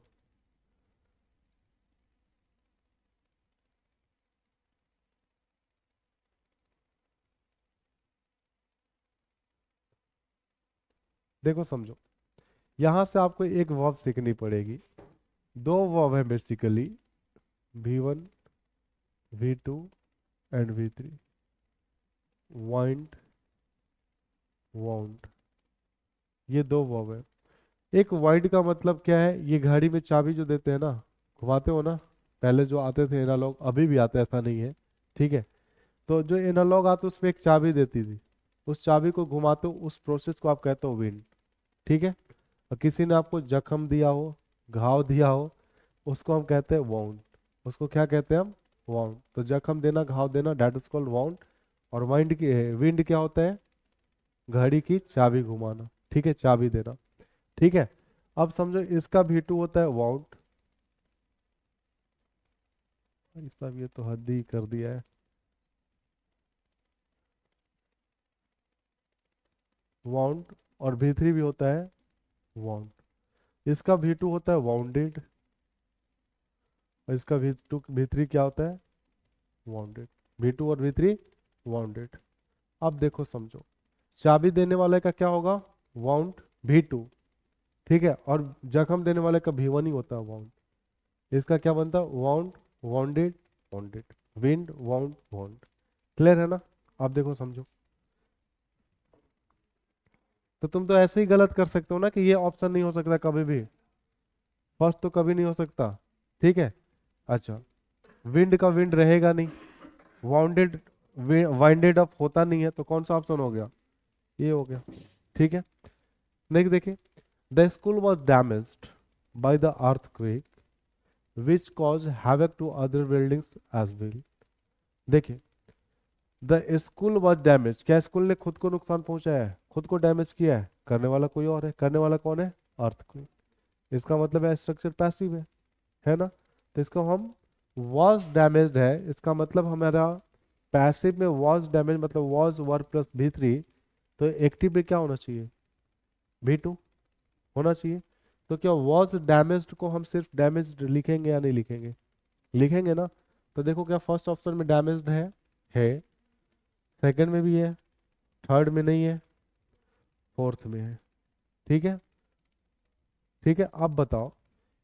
देखो समझो, यहाँ से आपको एक वर्ब सीखनी पड़ेगी। दो वर्ब है basically, V1, V2 and V3। Want, want, ये दो वर्ब है। एक वाइड का मतलब क्या है? ये घड़ी में चाबी जो देते हैं ना, घुमाते हो ना, पहले जो आते थे एनालॉग, अभी भी आते हैं ऐसा नहीं है, ठीक है। तो जो एनालॉग आते उसमें एक चाबी देती थी, उस चाबी को घुमाते हो, उस प्रोसेस को आप कहते हो विंड, ठीक है। और किसी ने आपको जख्म दिया हो, घाव दिया हो, उसको हम कहते हैं वाउंड। उसको क्या कहते हैं हम? वाउंड। तो जख्म देना, घाव देना, दैट इज कॉल्ड वाउंड। और वाइंड की विंड क्या होता है? घड़ी की चाबी घुमाना, ठीक है, चाबी देना, ठीक है। अब समझो इसका भी टू होता है वाउंड। भाई साहब ये तो हद ही कर दिया है। वाउंड। और भी थ्री भी होता है वाउंड। इसका V2 होता है वाउंडेड, और इसका V2 V3 क्या होता है, वाउंडेड। V2 और V3 वाउंडेड। अब देखो समझो, चाबी देने वाले का क्या होगा, वाउंड V2, ठीक है, और जख्म देने वाले का V1 ही होता है वाउंड। इसका क्या बनता है, wound bounded bounded, wind wound wound. Clear है ना। आप देखो समझो, तो तुम तो ऐसे ही गलत कर सकते हो ना कि ये ऑप्शन नहीं हो सकता कभी भी, फर्स्ट तो कभी नहीं हो सकता, ठीक है। अच्छा, विंड का विंड रहेगा नहीं, वाउंडेड वाइंडेड अप होता नहीं है, तो कौन सा ऑप्शन हो गया, ये हो गया, ठीक है। नेक्स्ट देखिए, the school was damaged by the earthquake which cause havoc to other buildings as well. देखिए, द स्कूल वॉज डैमेज, क्या स्कूल ने खुद को नुकसान पहुंचाया है, खुद को डैमेज किया है, करने वाला कोई और है, करने वाला कौन है, अर्थक्वेक। इसका मतलब है स्ट्रक्चर पैसिव है ना। तो इसको हम वॉज डैमेज्ड है, इसका मतलब हमारा पैसिव में वॉज डैमेज मतलब वॉज वर्ब प्लस V3, तो एक्टिव में क्या होना चाहिए, V2 होना चाहिए। तो क्या वॉज डैमेज्ड को हम सिर्फ डैमेज्ड लिखेंगे या नहीं लिखेंगे, लिखेंगे ना। तो देखो क्या फर्स्ट ऑप्शन में डैमेज्ड है, सेकंड में भी है, थर्ड में नहीं है, फोर्थ में है, ठीक है। ठीक है, अब बताओ,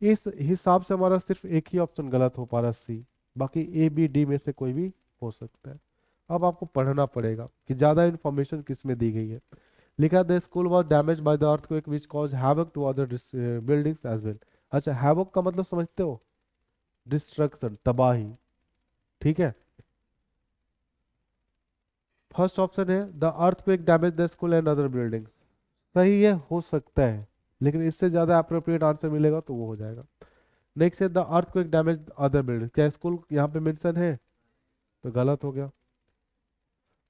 इस हिसाब से हमारा सिर्फ एक ही ऑप्शन गलत हो पा रहा, सी। बाकी A B D में से कोई भी हो सकता है। अब आपको पढ़ना पड़ेगा कि ज्यादा इंफॉर्मेशन किस में दी गई है। लिखा, the school was damage by the earthquake which cause havoc to other buildings as well. अच्छा, हैवक का मतलब समझते हो, डिस्ट्रक्शन, तबाही, ठीक है। फर्स्ट ऑप्शन है the earthquake damage the school and other buildings, सही है, हो सकता है, लेकिन इससे ज्यादा अप्रोप्रिएट आंसर मिलेगा तो वो हो जाएगा। नेक्स्ट है the earthquake damage other building, क्या स्कूल यहाँ पे मेंशन है, तो गलत हो गया।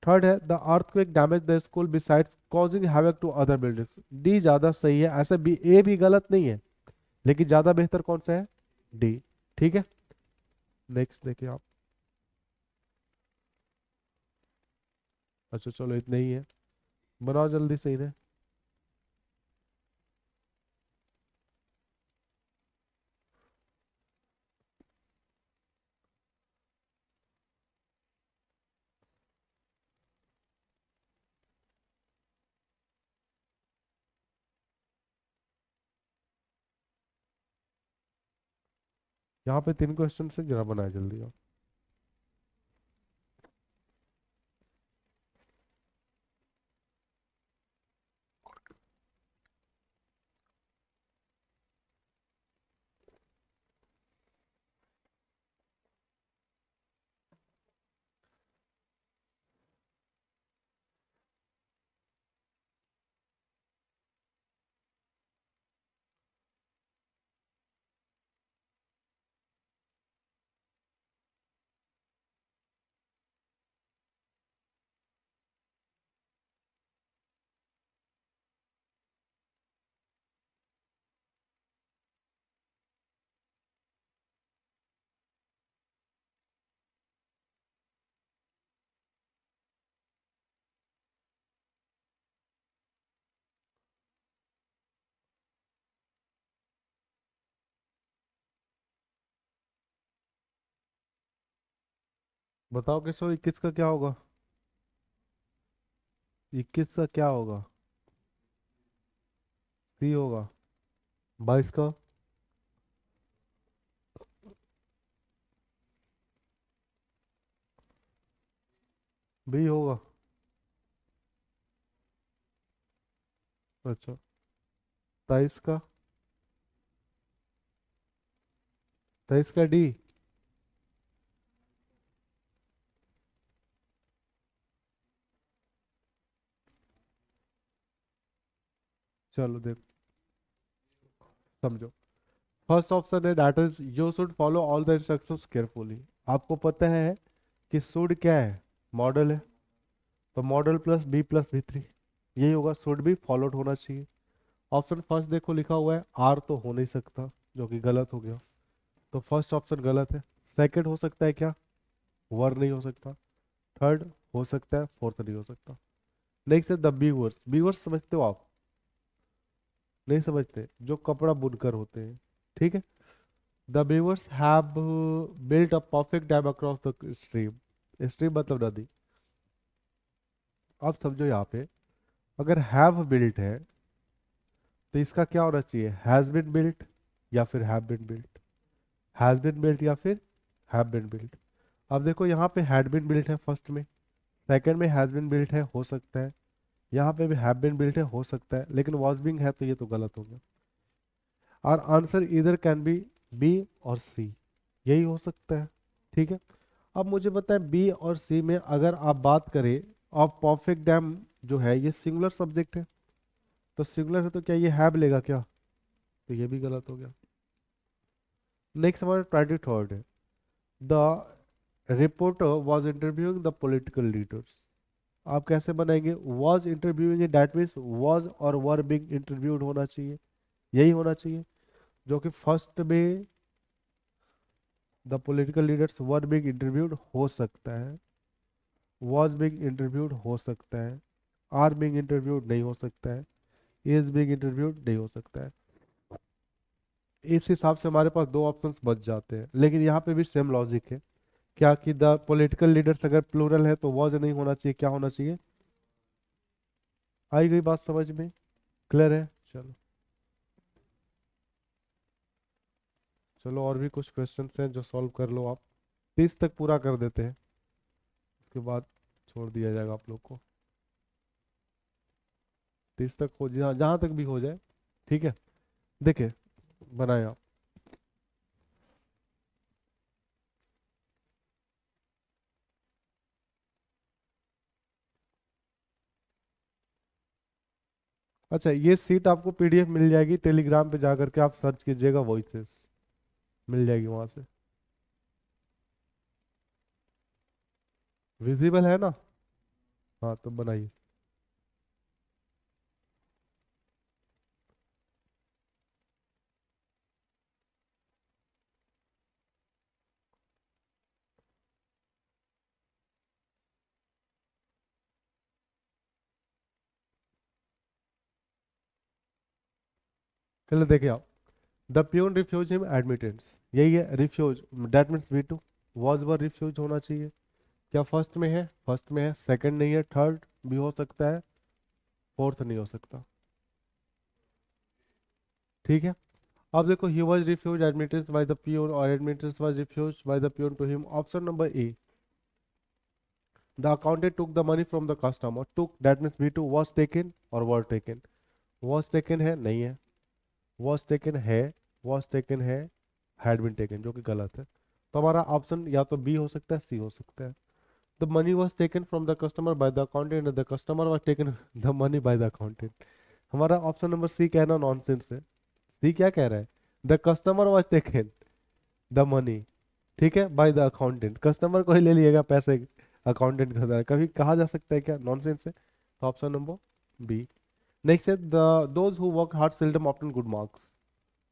थर्ड है the earthquake damage the school besides causing havoc to other buildings, D ज्यादा सही है, ऐसे बी ए भी गलत नहीं है, लेकिन ज्यादा बेहतर कौन सा है, डी, ठीक है। नेक्स्ट देखिए आप। अच्छा चलो, इतने ही है, बनाओ जल्दी से इन्हें। यहाँ पे 3 क्वेश्चन से, जरा बनाए जल्दी आप। बताओ किसको, 21 का क्या होगा, 21 का क्या होगा, सी होगा। 22 का, बी होगा। अच्छा, 23 का, 23 का डी। चलो देखो समझो, फर्स्ट ऑप्शन है that is you should follow all the instructions carefully. आपको पता है कि शुड क्या है, मॉडल है, तो मॉडल प्लस B+V3, यही होगा, शुड भी फॉलोड होना चाहिए। ऑप्शन फर्स्ट देखो लिखा हुआ है आर, तो हो नहीं सकता, जो कि गलत हो गया, तो फर्स्ट ऑप्शन गलत है। सेकंड हो सकता है क्या, वर नहीं हो सकता। थर्ड हो सकता है, फोर्थ नहीं हो सकता। नेक्स्ट है the B verse, B verse समझते हो आप, नहीं समझते, जो कपड़ा बुनकर होते हैं, ठीक है। The beavers have built a perfect dam across the stream. Stream मतलब नदी। अब समझो यहाँ पे, अगर हैव बिल्ट है तो इसका क्या होना चाहिए, हैज बीन बिल्ट या फिर have been built. Has been built या फिर हैव बीन बिल्ट। अब देखो यहाँ पे हैड बीन बिल्ट है फर्स्ट में, सेकंड में हैज बीन बिल्ट है, हो सकता है। यहाँ पे भी हैव बीन बिल्ट है, हो सकता है, लेकिन वॉज बीइंग है तो ये तो गलत हो गया। और आंसर इधर कैन बी और सी, यही हो सकता है, ठीक है। अब मुझे बताएं बी और सी में अगर आप बात करें, अब परफेक्ट डैम जो है ये सिंगुलर सब्जेक्ट है, तो सिंगुलर है तो क्या ये हैव लेगा क्या, तो ये भी गलत हो गया। नेक्स्ट हमारा 23rd है, the reporter was interviewing the political leaders. आप कैसे बनाएंगे, was interviewing, that means was और वर बिंग इंटरव्यूड होना चाहिए, यही होना चाहिए, जो कि फर्स्ट में the political leaders were being interviewed हो सकता है, वॉज बिंग इंटरव्यूड हो सकता है, आर बिंग इंटरव्यूड नहीं हो सकता है, इज बिंग इंटरव्यूड नहीं हो सकता है। इस हिसाब से हमारे पास दो ऑप्शंस बच जाते हैं, लेकिन यहाँ पे भी सेम लॉजिक है, क्या कि द पॉलिटिकल लीडर्स अगर प्लूरल है तो वॉज नहीं होना चाहिए, क्या होना चाहिए। आई गई बात समझ में, क्लियर है। चलो, चलो और भी कुछ क्वेश्चंस हैं जो सॉल्व कर लो आप, 30 तक पूरा कर देते हैं, उसके बाद छोड़ दिया जाएगा आप लोग को। 30 तक हो, जहाँ जहाँ तक भी हो जाए, ठीक है। देखिए, बनाए आप। अच्छा, ये सीट आपको पीडीएफ मिल जाएगी टेलीग्राम पे, जा करके आप सर्च कीजिएगा वॉइसेस, मिल जाएगी वहां से। विजिबल है ना, हाँ तो बनाइए। चलो देखिए आप, the peon refuse him admittance, यही है refuse, that means V two, was were refuse होना चाहिए। क्या फर्स्ट में है, फर्स्ट में है, सेकंड नहीं है, थर्ड भी हो सकता है, फोर्थ नहीं हो सकता, ठीक है। अब देखो, he was refuse admittance by the peon और admittance was refuse by the peon to him, option number A. The accountant took the money from the customer, took that means V two, was taken और वर टेकन। वॉज टेकन है, नहीं है, वॉज टेकन है, वॉज टेकन है, हैड बीन टेकन, जो कि गलत है। तो हमारा ऑप्शन या तो बी हो सकता है, सी हो सकता है। The money was taken from the customer by the accountant, the customer was taken the money by the accountant. हमारा ऑप्शन नंबर सी कहना नॉनसेंस है। सी क्या कह रहा है, the customer was taken the money, ठीक है, बाय द अकाउंटेंट, कस्टमर को ही ले लिएगा पैसे, अकाउंटेंट का द्वारा, कभी कहा जा सकता है क्या, नॉनसेंस है। तो ऑप्शन नंबर बी। नेक्स्ट है, the those who work hard seldom obtain good marks,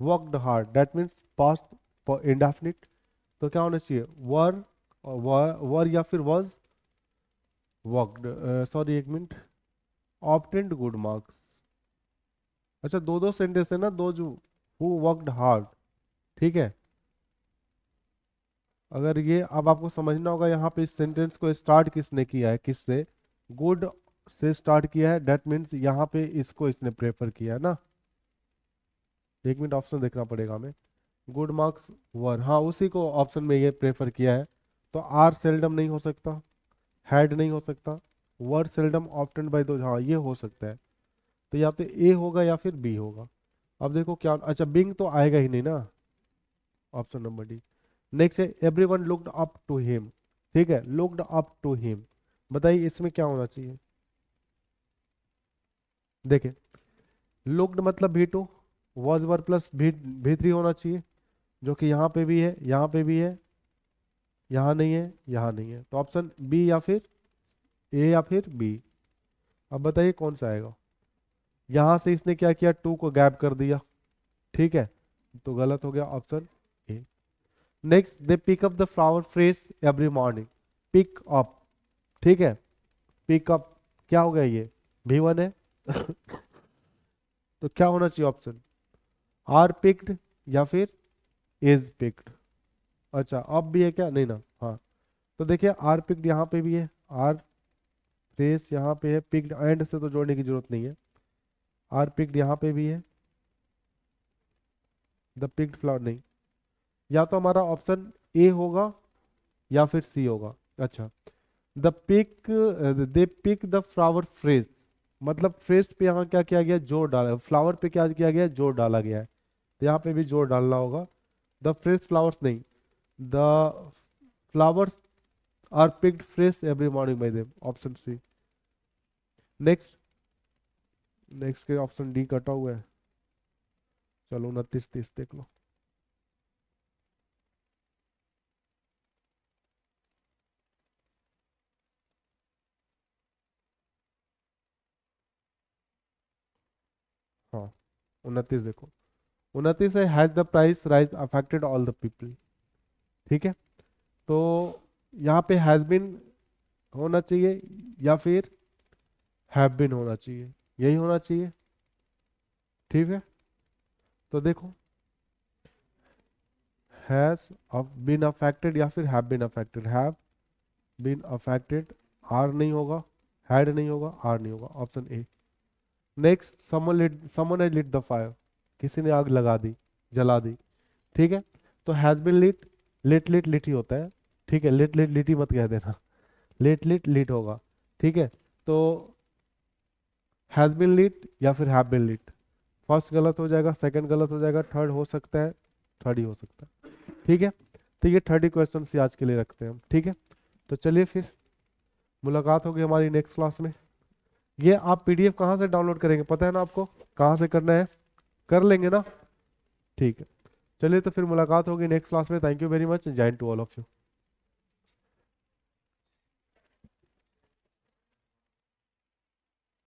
worked hard that means past indefinite, तो क्या होना चाहिए, वर, वर या फिर वॉज, वर्कड, सॉरी एक मिनट, ऑब्टेन्ड गुड मार्क्स। अच्छा, दो दो सेंटेंस है ना, दो जो हु वर्कड हार्ड, ठीक है। अगर ये अब आपको समझना होगा, यहाँ पे इस सेंटेंस को स्टार्ट किसने किया है, किससे, गुड से स्टार्ट किया है, दैट मीन्स यहाँ पे इसको इसने प्रेफर किया है ना। एक मिनट, ऑप्शन देखना पड़ेगा हमें। गुड मार्क्स वर, हाँ उसी को ऑप्शन में ये प्रेफर किया है, तो आर सेल्डम नहीं हो सकता, हैड नहीं हो सकता, वर सेल्डम ऑफ्टन बाय दो, हाँ ये हो सकता है। तो या तो ए होगा या फिर बी होगा। अब देखो क्या, अच्छा बिंग तो आएगा ही नहीं ना, ऑप्शन नंबर डी। नेक्स्ट है, everyone looked up to him, ठीक है, लुक्ड अप टू हिम, बताइए इसमें क्या होना चाहिए। देखिए, लुक्ड मतलब भी टू, वॉज वर प्लस भी थ्री होना चाहिए, जो कि यहाँ पे भी है, यहाँ पे भी है, यहाँ नहीं है, यहाँ नहीं है, तो ऑप्शन बी या फिर ए या फिर बी। अब बताइए कौन सा आएगा। यहाँ से इसने क्या किया, टू को गैप कर दिया, ठीक है, तो गलत हो गया option A. Next, they pick up the flower fresh every morning, pick up, ठीक है, पिक अप क्या हो गया, ये भी वन है तो क्या होना चाहिए ऑप्शन, आर पिक्ड या फिर इज पिक्ड। अच्छा अब भी है क्या, नहीं ना, हाँ। तो देखिए आर पिक्ड यहाँ पे भी है, आर फ्रेस यहाँ पे है, पिक्ड एंड से तो जोड़ने की जरूरत नहीं है, आर पिक्ड यहाँ पे भी है, द पिक्ड फ्लावर नहीं, या तो हमारा ऑप्शन ए होगा या फिर सी होगा। अच्छा, the pick, they pick the flower phrase, मतलब फ्रेज पे यहाँ क्या किया गया, जोर डाला, फ्लावर पे क्या किया गया, जोर डाला गया है, तो यहाँ पे भी जोर डालना होगा। द फ्रेश फ्लावर्स नहीं, the flowers are picked fresh every morning by them, option C. Next, next के ऑप्शन डी कटा हुआ है। चलो 29 30 देख लो। हाँ 29 देखो, 29 है, has the price rise affected all the people. ठीक है, तो यहाँ पे हैज बिन होना चाहिए या फिर हैव बिन होना चाहिए, यही होना चाहिए। ठीक है, तो देखो हैज बीन अफेक्टेड या फिर have been affected, have been affected, are नहीं होगा, हैड नहीं होगा, आर नहीं होगा, option A. Next, someone has lit the fire, किसी ने आग लगा दी, जला दी। ठीक है, तो has been lit, lit lit lit ही होता है। ठीक है, लिट लिट लिट ही मत कह देना, लिट लिट लिट होगा। ठीक है, तो हैज बीन लिट या फिर हैव बीन लिट, फर्स्ट गलत हो जाएगा, सेकंड गलत हो जाएगा, थर्ड हो सकता है, थर्ड ही हो सकता है। ठीक है, तो ये 30 क्वेश्चन ही आज के लिए रखते हैं हम। ठीक है, तो चलिए फिर मुलाकात होगी हमारी नेक्स्ट क्लास में। ये आप पीडीएफ कहाँ से डाउनलोड करेंगे, पता है ना आपको कहाँ से करना है, कर लेंगे ना। ठीक है, चलिए तो फिर मुलाकात होगी नेक्स्ट क्लास में। Thank you very much, Jai Hind to all of you.